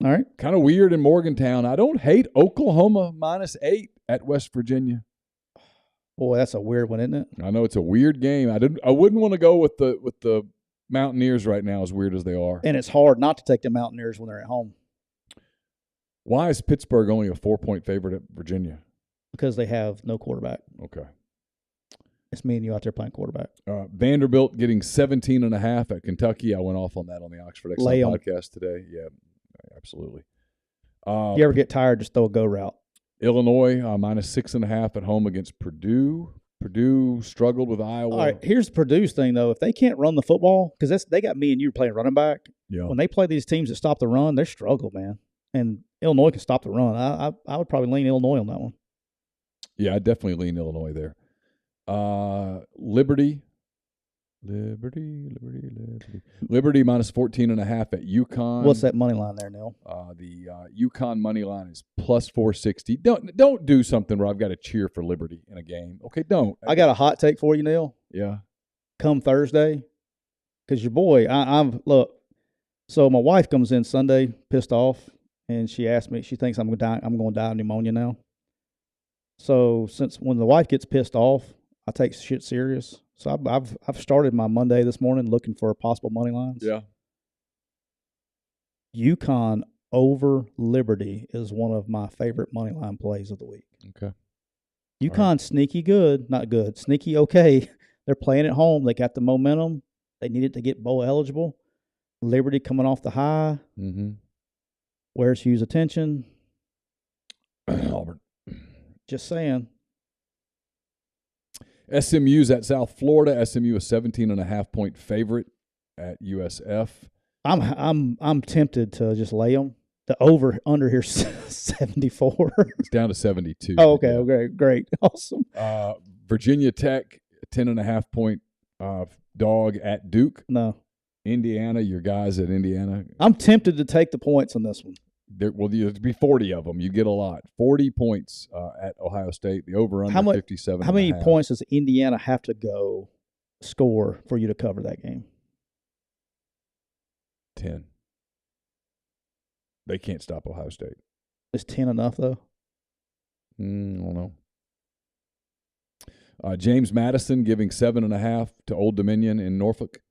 All right. Kind of weird in Morgantown. I don't hate Oklahoma -8 at West Virginia. Boy, that's a weird one, isn't it? I know it's a weird game. I wouldn't want to go with the Mountaineers right now, as weird as they are. And it's hard not to take the Mountaineers when they're at home. Why is Pittsburgh only a 4-point favorite at Virginia? Because they have no quarterback. Okay. It's me and you out there playing quarterback. Vanderbilt getting 17.5 at Kentucky. I went off on that on the Oxford Excellent podcast today. Yeah, absolutely. You ever get tired, just throw a go route. Illinois -6.5 at home against Purdue. Purdue struggled with Iowa. All right, here's Purdue's thing, though. If they can't run the football, because they got me and you playing running back. Yeah. When they play these teams that stop the run, they struggle, man. And Illinois can stop the run. I would probably lean Illinois on that one. Yeah, I'd definitely lean Illinois there. Liberty -14.5 at UConn. What's that money line there, Neal? The UConn money line is +460. Don't do something where I've got to cheer for Liberty in a game. Okay, don't. I got a hot take for you, Neal. Yeah. Come Thursday, because your boy, look. So my wife comes in Sunday, pissed off, and she asked me. She thinks I'm going to die of pneumonia now. So since when the wife gets pissed off, I take shit serious. So I've started my Monday this morning looking for possible money lines. Yeah. UConn over Liberty is one of my favorite money line plays of the week. Okay. UConn sneaky good, not good, sneaky okay. They're playing at home. They got the momentum. They needed to get bowl eligible. Liberty coming off the high. Mm-hmm. Where's Hugh's attention? Auburn. Just saying. SMU's at South Florida. SMU a 17.5-point favorite at USF. I'm tempted to just lay them. The over under here 74. It's down to 72. Oh, okay, okay, great, awesome. Virginia Tech 10.5-point dog at Duke. No. Indiana, your guys at Indiana. I'm tempted to take the points on this one. There'd be 40 of them. You get a lot. 40 points at Ohio State. The over-under 57. How many points does Indiana have to go score for you to cover that game? 10. They can't stop Ohio State. Is 10 enough, though? I don't know. James Madison giving 7.5 to Old Dominion in Norfolk.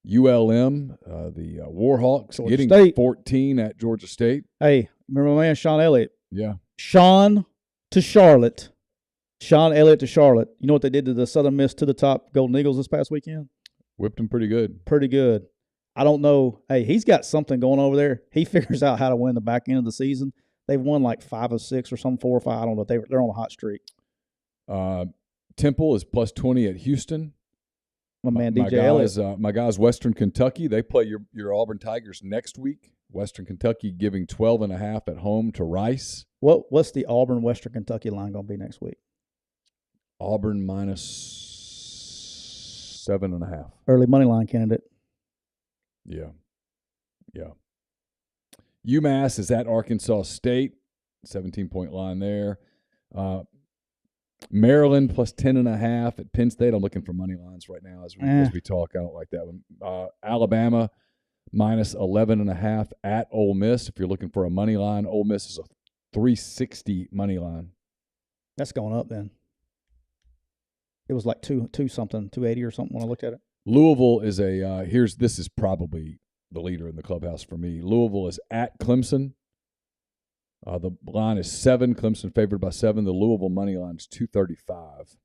ULM, the Warhawks, Georgia getting State. 14 at Georgia State. Hey, remember my man Sean Elliott? Yeah. Sean to Charlotte. Sean Elliott to Charlotte. You know what they did to the Southern Miss to the top Golden Eagles this past weekend? Whipped them pretty good. Pretty good. I don't know. Hey, he's got something going over there. He figures out how to win the back end of the season. They've won like 5 or 6 or some 4 or 5. I don't know. They're on a hot streak. Temple is +20 at Houston. My man DJ Elliott. My guys, Western Kentucky. They play your Auburn Tigers next week. Western Kentucky giving 12.5 at home to Rice. What's the Auburn Western Kentucky line going to be next week? Auburn -7.5. Early money line candidate. Yeah. UMass is at Arkansas State, 17-point line there. Maryland plus 10.5 at Penn State. I'm looking for money lines right now as we talk. I don't like that one. Alabama minus 11.5 at Ole Miss. If you're looking for a money line, Ole Miss is a 360 money line. That's going up then. It was like two something, 280 or something when I looked at it. Louisville is this is probably the leader in the clubhouse for me. Louisville is at Clemson. The line is 7. Clemson favored by 7. The Louisville money line is 235.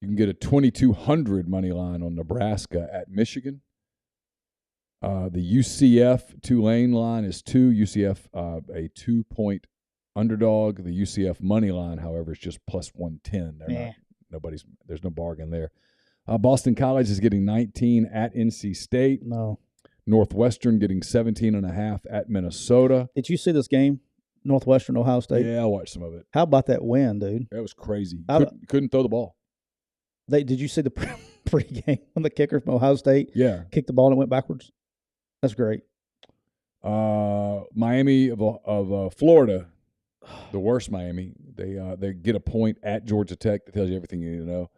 You can get a 2,200 money line on Nebraska at Michigan. The UCF Tulane line is 2. UCF a 2-point underdog. The UCF money line, however, is just plus 110. There's no bargain there. Boston College is getting 19 at NC State. No. Northwestern getting 17.5 at Minnesota. Did you see this game? Northwestern, Ohio State? Yeah, I watched some of it. How about that win, dude? That was crazy. Couldn't throw the ball. Did you see the pregame when the kicker from Ohio State kicked the ball and it went backwards? That's great. Miami of Florida, the worst Miami. They get a point at Georgia Tech. That tells you everything you need to know.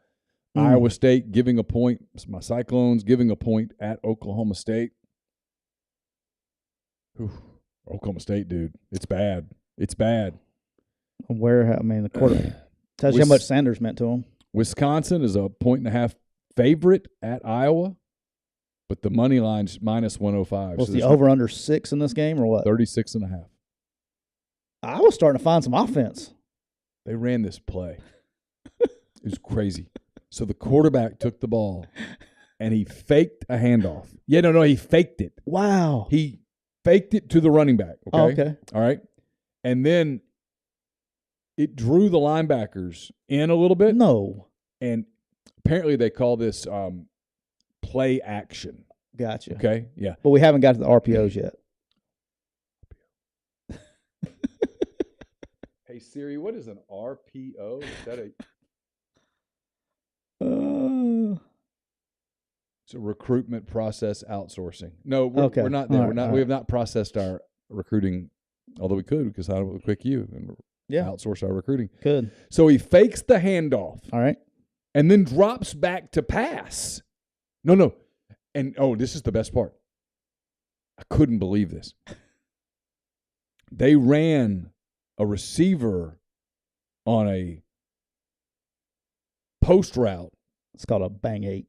Iowa State giving a point. My Cyclones giving a point at Oklahoma State. Whew. Oklahoma State, dude. It's bad. It's bad. The quarter tells you how much Sanders meant to him. Wisconsin is a 1.5 favorite at Iowa, but the money line's minus 105. Was the over-under 6 in this game or what? 36.5. Iowa's starting to find some offense. They ran this play. It was crazy. So the quarterback took the ball, and he faked a handoff. Yeah, no, he faked it. Wow. He faked it to the running back. Okay? Oh, okay. All right. And then it drew the linebackers in a little bit. No. And apparently they call this play action. Gotcha. Okay? Yeah. But we haven't got to the RPOs yet. Hey, Siri, what is an RPO? Is that It's a recruitment process outsourcing. No, we're not there. We have not processed our recruiting, although we could because I would quick you and outsource our recruiting. Could. So he fakes the handoff. All right. And then drops back to pass. No. And, this is the best part. I couldn't believe this. They ran a receiver on a post route. It's called a bang 8.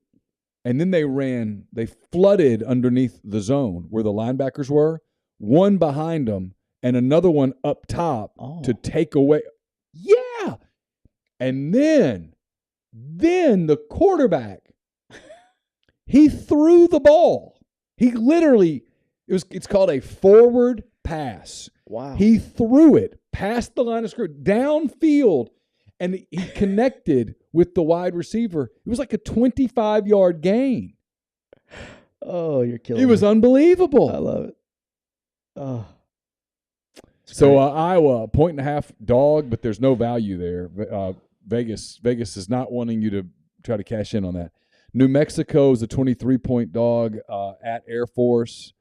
And then they flooded underneath the zone where the linebackers were, one behind them and another one up top to take away. Yeah. And then the quarterback, he threw the ball. He literally, it's called a forward pass. Wow. He threw it past the line of scrimmage, downfield, and he connected with the wide receiver. It was like a 25-yard gain. Oh, you're killing me. It was unbelievable. I love it. Oh. So Iowa, 1.5 dog, but there's no value there. Vegas is not wanting you to try to cash in on that. New Mexico is a 23-point dog at Air Force.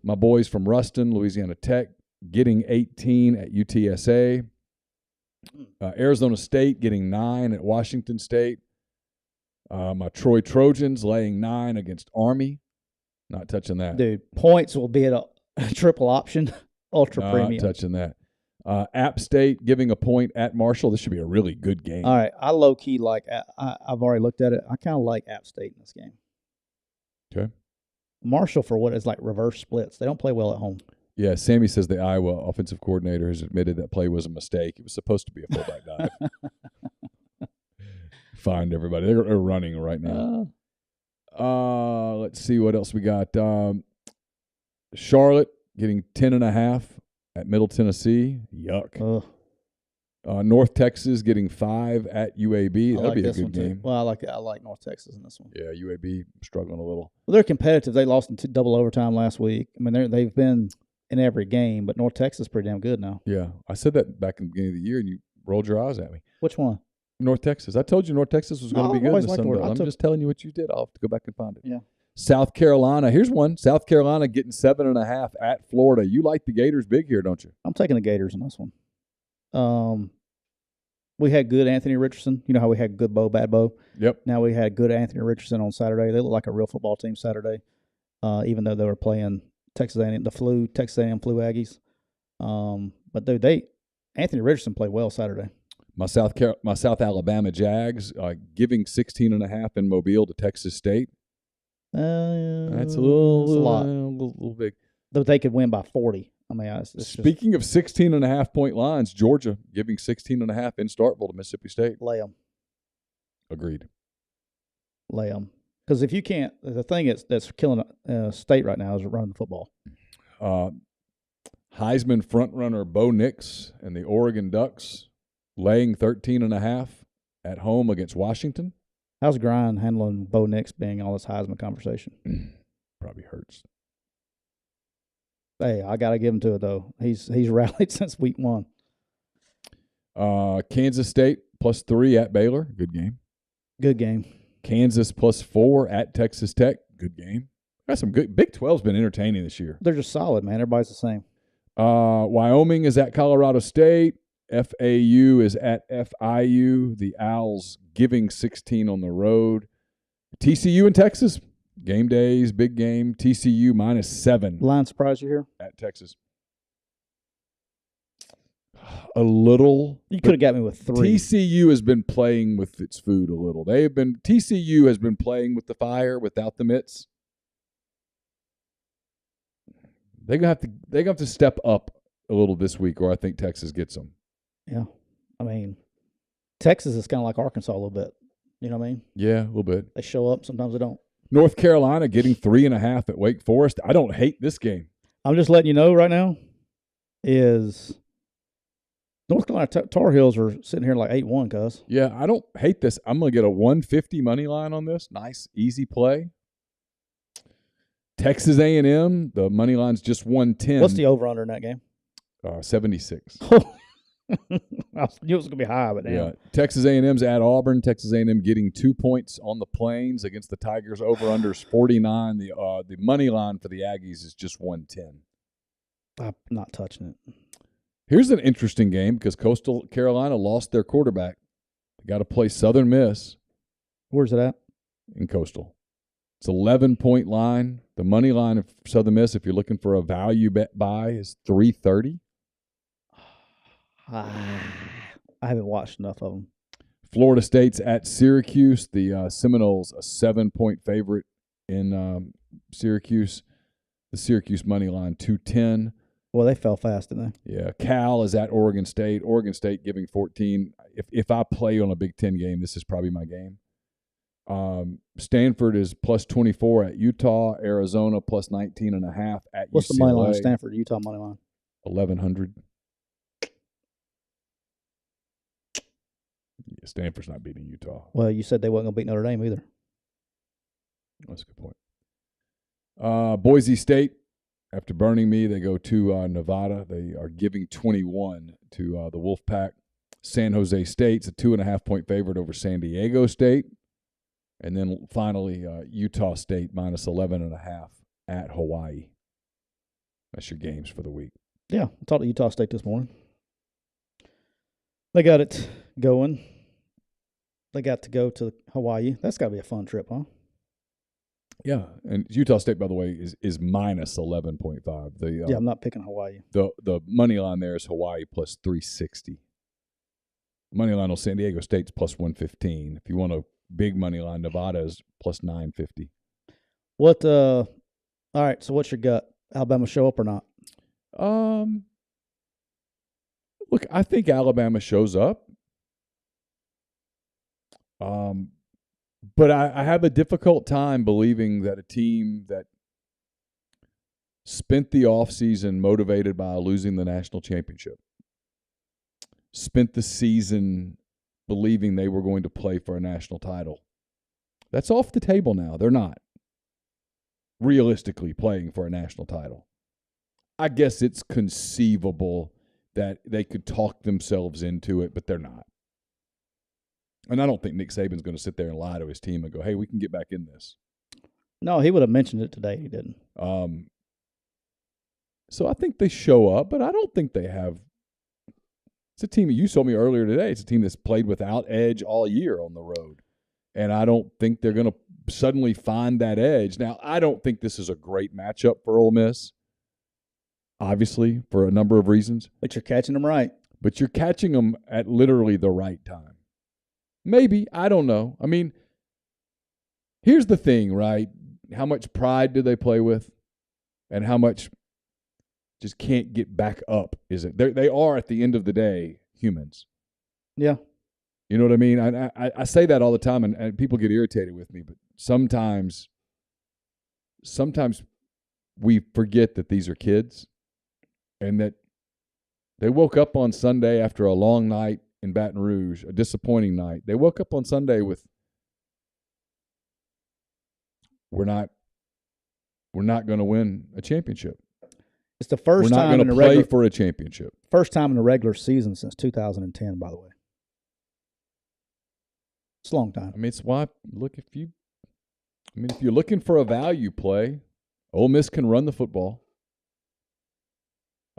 My boys from Ruston, Louisiana Tech, getting 18 at UTSA. Arizona State getting 9 at Washington State. My Troy Trojans laying 9 against Army. Not touching that. Dude, points will be at a triple option, ultra premium. Not touching that. App State giving a point at Marshall. This should be a really good game. All right. I low-key like – I've already looked at it. I kind of like App State in this game. Okay. Marshall, for what is like reverse splits. They don't play well at home. Yeah, Sammy says the Iowa offensive coordinator has admitted that play was a mistake. It was supposed to be a fullback dive. Find everybody. They're running right now. Let's see what else we got. Charlotte getting 10.5 at Middle Tennessee. Yuck. North Texas getting 5 at UAB. That'll be a good game. Well, I like North Texas in this one. Yeah, UAB struggling a little. Well, they're competitive. They lost in double overtime last week. I mean, they've been in every game, but North Texas is pretty damn good now. Yeah, I said that back in the beginning of the year, and you rolled your eyes at me. Which one? North Texas. I told you North Texas was going to be good in the Sun Belt. I'm just telling you what you did. I'll have to go back and find it. Yeah. South Carolina. Here's one. South Carolina getting 7.5 at Florida. You like the Gators big here, don't you? I'm taking the Gators in this one. We had good Anthony Richardson. You know how we had good Bo, bad Bo? Yep. Now we had good Anthony Richardson on Saturday. They look like a real football team Saturday, even though they were playing Texas A&M flu Aggies. But dude, Anthony Richardson played well Saturday. My South Alabama Jags giving 16.5 in Mobile to Texas State. That's a little big. Though they could win by 40. I mean, speaking of 16.5 point lines, Georgia giving 16.5 in Starkville to Mississippi State. Lay them. Agreed. Lay them. Because if you can't, the thing that's killing State right now is running the football. Heisman frontrunner Bo Nix and the Oregon Ducks laying 13.5 at home against Washington. How's Grind handling Bo Nix being all this Heisman conversation? Probably hurts. Hey, I got to give him to it, though. He's rallied since week 1. Kansas State +3 at Baylor. Good game. Good game. Kansas +4 at Texas Tech. Good game. Got some good. Big 12's been entertaining this year. They're just solid, man. Everybody's the same. Wyoming is at Colorado State. FAU is at FIU. The Owls giving 16 on the road. TCU in Texas. Game days, big game. TCU -7. Line surprise you here? At Texas. A little. You could have got me with 3. TCU has been playing with its food a little. TCU has been playing with the fire without the mitts. They're gonna have to step up a little this week, or I think Texas gets them. Yeah, I mean, Texas is kind of like Arkansas a little bit. You know what I mean? Yeah, a little bit. They show up, sometimes they don't. North Carolina getting 3.5 at Wake Forest. I don't hate this game. I'm just letting you know right now is North Carolina Tar Heels are sitting here like 8-1, cuz. Yeah, I don't hate this. I'm going to get a 150 money line on this. Nice, easy play. Texas A&M, the money line's just 110. What's the over-under in that game? 76. I knew it was going to be high, but damn. Yeah, Texas A&M's at Auburn. Texas A&M getting 2 points on the Plains against the Tigers. Over/under's 49. The money line for the Aggies is just 110. I'm not touching it. Here's an interesting game because Coastal Carolina lost their quarterback. They got to play Southern Miss. Where's it at? In Coastal. It's 11-point line. The money line of Southern Miss, if you're looking for a value buy, is 330. I haven't watched enough of them. Florida State's at Syracuse. The Seminoles, a 7-point favorite in Syracuse. The Syracuse money line, 210. Well, they fell fast, didn't they? Yeah. Cal is at Oregon State. Oregon State giving 14. If I play on a Big Ten game, this is probably my game. Stanford is +24 at Utah. Arizona +19.5 at What's UCLA. the money line? Stanford, Utah money line. 1,100. Yeah, Stanford's not beating Utah. Well, you said they wasn't going to beat Notre Dame either. That's a good point. Boise State, after burning me, they go to Nevada. They are giving 21 to the Wolfpack. San Jose State's a 2.5-point favorite over San Diego State. And then finally, Utah State -11.5 at Hawaii. That's your games for the week. Yeah, I talked to Utah State this morning. They got it going. They got to go to Hawaii. That's got to be a fun trip, huh? Yeah, and Utah State, by the way, is -11.5. Yeah, I'm not picking Hawaii. The money line there is Hawaii +360. Money line on San Diego State's +115. If you want a big money line, Nevada is +950. What? All right. So, what's your gut? Alabama show up or not? Look, I think Alabama shows up. But I have a difficult time believing that a team that spent the offseason motivated by losing the national championship, spent the season believing they were going to play for a national title, that's off the table now. They're not realistically playing for a national title. I guess it's conceivable that they could talk themselves into it, but they're not. And I don't think Nick Saban's going to sit there and lie to his team and go, hey, we can get back in this. No, he would have mentioned it today. He didn't. So I think they show up, but I don't think they have. It's a team, you told me earlier today, it's a team that's played without edge all year on the road. And I don't think they're going to suddenly find that edge. Now, I don't think this is a great matchup for Ole Miss, obviously, for a number of reasons. But you're catching them right. But you're catching them at literally the right time. Maybe. I don't know. I mean, here's the thing, right? How much pride do they play with? And how much just can't get back up is it? They are, at the end of the day, humans. Yeah. You know what I mean? I say that all the time, and people get irritated with me, but sometimes we forget that these are kids and that they woke up on Sunday after a long night in Baton Rouge, a disappointing night. They woke up on Sunday with, we're not going to win a championship. It's the first time we're not going to play for a championship. First time in the regular season since 2010, by the way. It's a long time. I mean, it's why, look, if you're looking for a value play, Ole Miss can run the football.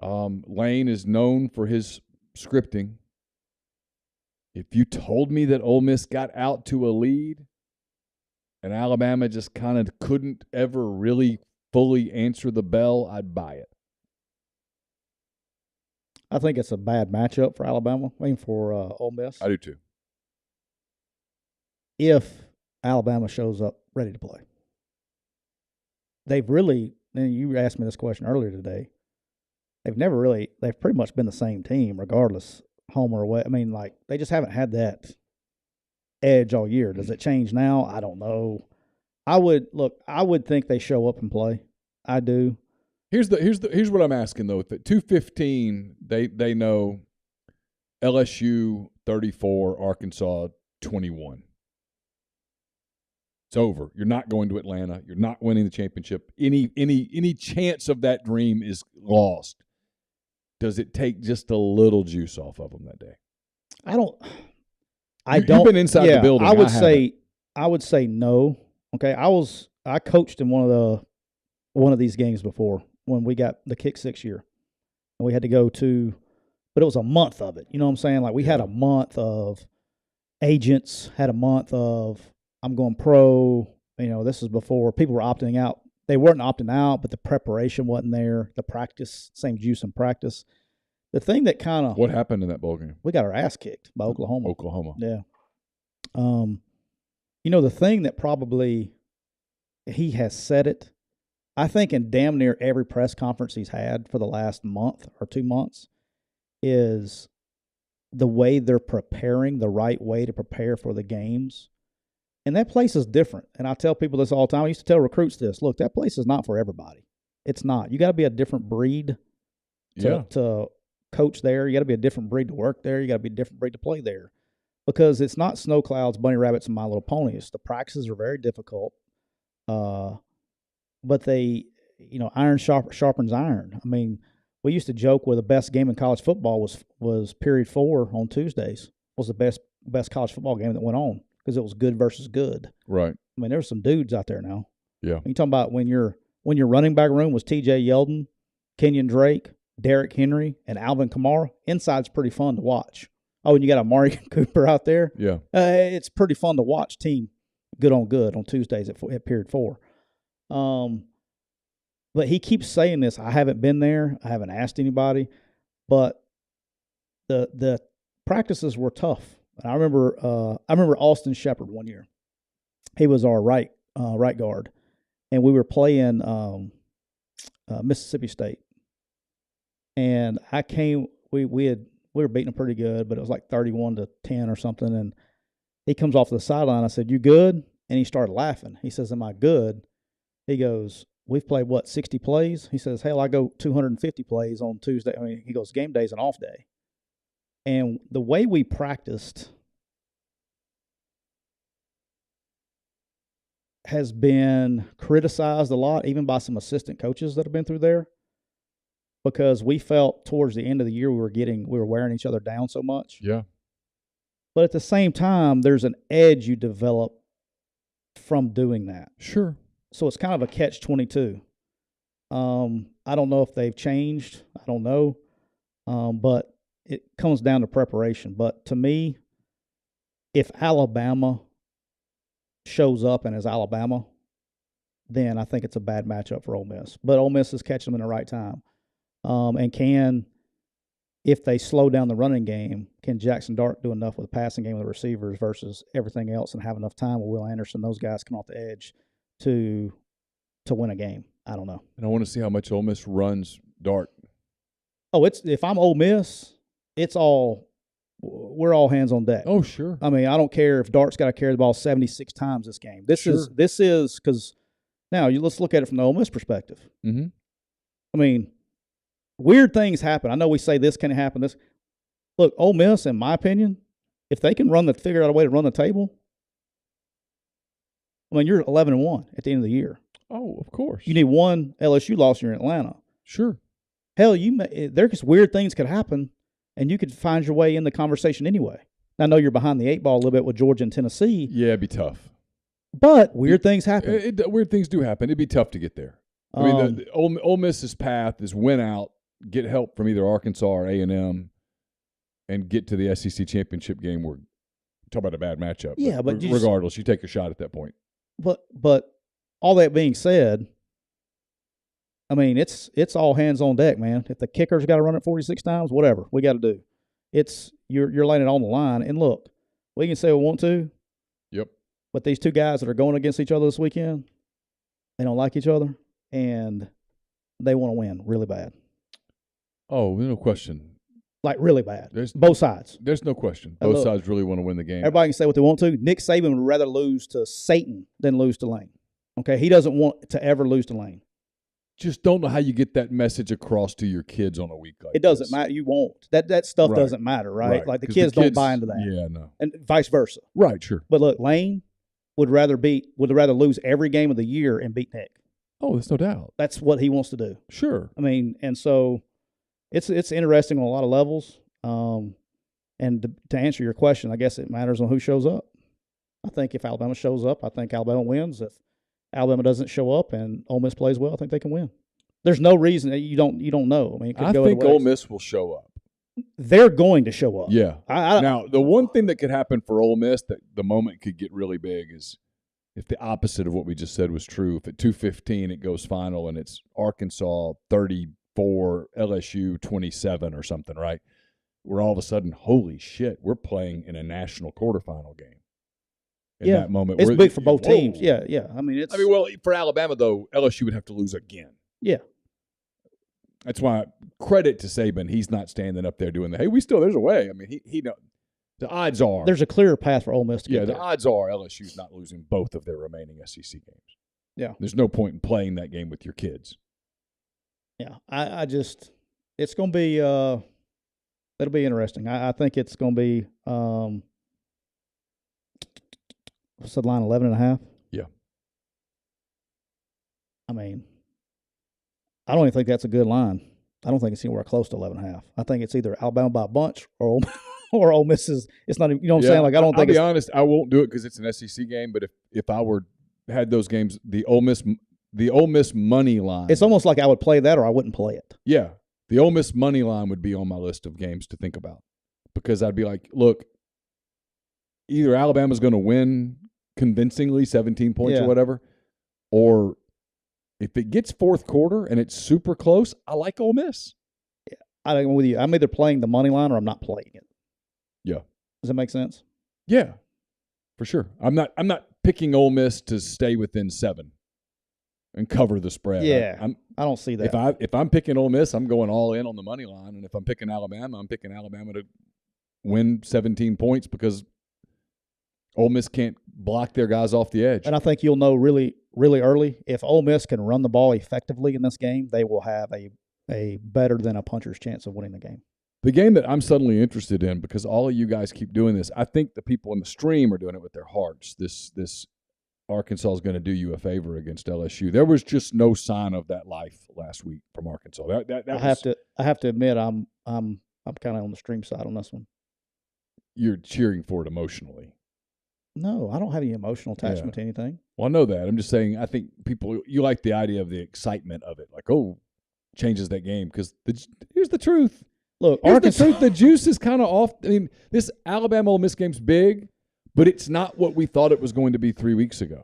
Lane is known for his scripting. If you told me that Ole Miss got out to a lead and Alabama just kind of couldn't ever really fully answer the bell, I'd buy it. I think it's a bad matchup for Alabama. I mean, for Ole Miss. I do too. If Alabama shows up ready to play. They've really, and you asked me this question earlier today, they've pretty much been the same team regardless, home or away. I mean, like, they just haven't had that edge all year. Does it change now? I don't know. I would think they show up and play. I do. Here's what I'm asking though. At 2:15, they know LSU 34, Arkansas 21. It's over. You're not going to Atlanta. You're not winning the championship. Any chance of that dream is lost. Does it take just a little juice off of them that day? You've been inside the building. I would say no. Okay, I coached in one of these games before when we got the kick 6 year, and we had to go to, but it was a month of it. You know what I'm saying? Like, we had a month of agents, had a month of, I'm going pro. You know, this is before people were opting out. They weren't opting out, but the preparation wasn't there. The practice, same juice in practice. The thing that kind of, what happened in that bowl game? We got our ass kicked by Oklahoma. Yeah. You know, the thing that probably, he has said it, I think in damn near every press conference he's had for the last month or 2 months, is the way they're preparing, the right way to prepare for the games. And that place is different. And I tell people this all the time. I used to tell recruits this. Look, that place is not for everybody. It's not. You got to be a different breed to coach there. You got to be a different breed to work there. You got to be a different breed to play there. Because it's not snow clouds, bunny rabbits, and My Little Ponies. The practices are very difficult. But they, iron sharpens iron. I mean, we used to joke where the best game in college football was period 4 on Tuesdays. Was the best college football game that went on. Because it was good versus good. Right. I mean, there's some dudes out there now. Yeah. You talking about when your running back room was T.J. Yeldon, Kenyon Drake, Derrick Henry, and Alvin Kamara. Inside's pretty fun to watch. Oh, and you got Amari Cooper out there. Yeah. It's pretty fun to watch team good on Tuesdays at period 4. But he keeps saying this. I haven't been there. I haven't asked anybody, but the practices were tough. And I remember Austin Shepard one year. He was our right guard, and we were playing Mississippi State. And we were beating them pretty good, but it was like 31-10 or something. And he comes off the sideline. I said, "You good?" And he started laughing. He says, "Am I good?" He goes, "We've played 60 plays?" He says, "Hell, I go 250 plays on Tuesday." I mean, he goes, "Game day's an off day." And the way we practiced has been criticized a lot, even by some assistant coaches that have been through there, because we felt towards the end of the year we were wearing each other down so much. Yeah. But at the same time, there's an edge you develop from doing that. Sure. So it's kind of a catch-22. I don't know if they've changed. I don't know. But it comes down to preparation. But to me, if Alabama shows up and is Alabama, then I think it's a bad matchup for Ole Miss. But Ole Miss is catching them in the right time. And if they slow down the running game, can Jackson Dart do enough with the passing game with the receivers versus everything else and have enough time with Will Anderson, those guys come off the edge to win a game? I don't know. And I want to see how much Ole Miss runs Dart. Oh, if I'm Ole Miss, we're all hands on deck. Oh, sure. I mean, I don't care if Dart's got to carry the ball 76 times this game. This is because now let's look at it from the Ole Miss perspective. Mm-hmm. I mean, weird things happen. I know we say this can happen. Look, Ole Miss, in my opinion, if they can figure out a way to run the table, I mean, you're 11-1 at the end of the year. Oh, of course. You need one LSU loss. You're in Atlanta. Sure. Hell, there's weird things could happen, and you could find your way in the conversation anyway. I know you're behind the 8 ball a little bit with Georgia and Tennessee. Yeah, it'd be tough. But weird things happen. Weird things do happen. It'd be tough to get there. I mean, the Ole Miss's path is win out, get help from either Arkansas or A&M, and get to the SEC championship game. We're talking about a bad matchup. Yeah, but regardless, you take a shot at that point. But all that being said, I mean, it's all hands on deck, man. If the kicker's got to run it 46 times, whatever we got to do. You're laying it on the line. And look, we can say we want to. Yep. But these two guys that are going against each other this weekend, they don't like each other, and they want to win really bad. Oh, no question. Like really bad. Both sides. There's no question. Both sides really want to win the game. Everybody can say what they want to. Nick Saban would rather lose to Satan than lose to Lane. Okay, he doesn't want to ever lose to Lane. Just don't know how you get that message across to your kids on a week like this. It doesn't matter. You won't. That stuff doesn't matter, right? Like the kids don't buy into that. Yeah, no. And vice versa. Right, sure. But look, Lane would rather lose every game of the year and beat Nick. Oh, there's no doubt. That's what he wants to do. Sure. I mean, and so it's interesting on a lot of levels. And to answer your question, I guess it matters on who shows up. I think if Alabama shows up, I think Alabama wins. If Alabama doesn't show up and Ole Miss plays well, I think they can win. There's no reason that you don't know. I mean, I think Ole Miss will show up. They're going to show up. Yeah. Now, the one thing that could happen for Ole Miss that the moment could get really big is if the opposite of what we just said was true. If at 2:15 it goes final and it's Arkansas 34, LSU 27 or something, right? Where all of a sudden, holy shit, we're playing in a national quarterfinal game. In that moment, it's big for both teams. Yeah. I mean, for Alabama though, LSU would have to lose again. Yeah. That's why credit to Saban. He's not standing up there doing there's a way. I mean, he know the odds are there's a clear path for Ole Miss to get there. The odds are LSU's not losing both of their remaining SEC games. Yeah. There's no point in playing that game with your kids. Yeah. It's going to be it'll be interesting. I think it's going to be what's the line, 11.5? Yeah. I mean, I don't even think that's a good line. I don't think it's anywhere close to 11.5. I think it's either Alabama by a bunch or Ole Miss is. It's not even. You know what I'm saying? Like I don't think. I'll be honest. I won't do it because it's an SEC game. But if I had those games, the Ole Miss money line. It's almost like I would play that or I wouldn't play it. Yeah, the Ole Miss money line would be on my list of games to think about because I'd be like, look, either Alabama's going to win convincingly, 17 points or whatever, or if it gets fourth quarter and it's super close, I like Ole Miss. Yeah, I'm with you. I'm either playing the money line or I'm not playing it. Yeah. Does that make sense? Yeah, for sure. I'm not picking Ole Miss to stay within 7 and cover the spread. Yeah, I don't see that. If I'm picking Ole Miss, I'm going all in on the money line, and if I'm picking Alabama, I'm picking Alabama to win 17 points because Ole Miss can't block their guys off the edge. And I think you'll know really, really early if Ole Miss can run the ball effectively in this game, they will have a better than a puncher's chance of winning the game. The game that I'm suddenly interested in, because all of you guys keep doing this, I think the people in the stream are doing it with their hearts. This Arkansas is going to do you a favor against LSU. There was just no sign of that life last week from Arkansas. I have to admit I'm kind of on the stream side on this one. You're cheering for it emotionally. No, I don't have any emotional attachment to anything. Well, I know that. I'm just saying I think people, you like the idea of the excitement of it. Like, oh, changes that game. Because here's the truth. Look, Here's Arkansas, the truth. The juice is kind of off. I mean, this Alabama-Ole Miss game's big, but it's not what we thought it was going to be 3 weeks ago.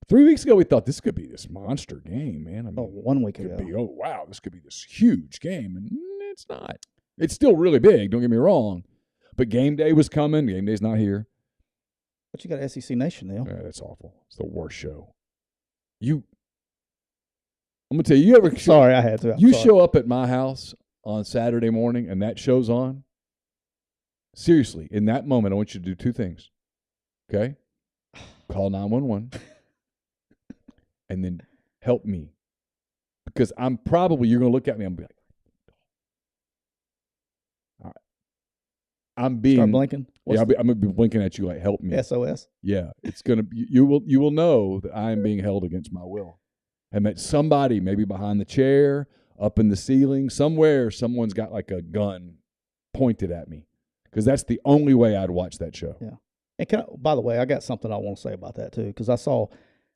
3 weeks ago, we thought this could be this monster game, man. I mean, 1 week ago. Wow, this could be this huge game. And it's not. It's still really big, don't get me wrong. But game day was coming. Game day's not here. But you got SEC Nation, Neal. Yeah, that's awful. It's the worst show. I'm going to tell you, Sorry, I had to. Show up at my house on Saturday morning and that show's on. Seriously, in that moment, I want you to do two things. Okay? Call 911 and then help me. Because you're going to look at me and be like, all right. Start blinking? I'm going to be blinking at you like, help me. SOS? Yeah. It's going to be, you will know that I am being held against my will. And that somebody, maybe behind the chair, up in the ceiling, somewhere, someone's got like a gun pointed at me. Because that's the only way I'd watch that show. Yeah. And by the way, I got something I want to say about that too. Because I saw,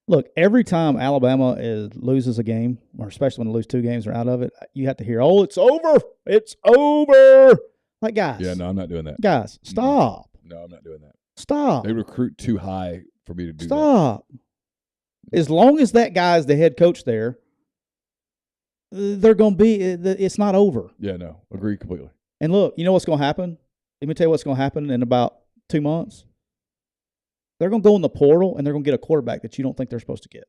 look, every time Alabama loses a game, or especially when they lose 2 games or out of it, you have to hear, oh, it's over. It's over. Like, guys. Yeah, no, I'm not doing that. Guys, stop. No, I'm not doing that. Stop. They recruit too high for me to do that. Stop. As long as that guy's the head coach there, they're going to be, it's not over. Yeah, no, agree completely. And look, you know what's going to happen? Let me tell you what's going to happen in about 2 months. They're going to go in the portal, and they're going to get a quarterback that you don't think they're supposed to get.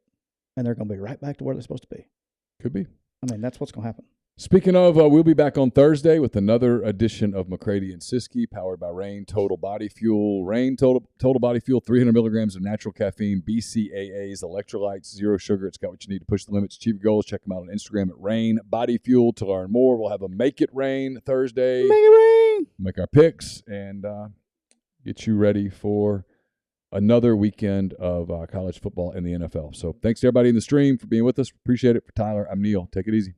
And they're going to be right back to where they're supposed to be. Could be. I mean, that's what's going to happen. Speaking of, we'll be back on Thursday with another edition of McCready and Siskey, powered by Rain Total Body Fuel. Rain Total Body Fuel, 300 milligrams of natural caffeine, BCAAs, electrolytes, zero sugar. It's got what you need to push the limits, achieve your goals. Check them out on Instagram at Rain Body Fuel to learn more. We'll have a Make It Rain Thursday. Make it rain. Make our picks and get you ready for another weekend of college football and the NFL. So thanks to everybody in the stream for being with us. Appreciate it. For Tyler, I'm Neal. Take it easy.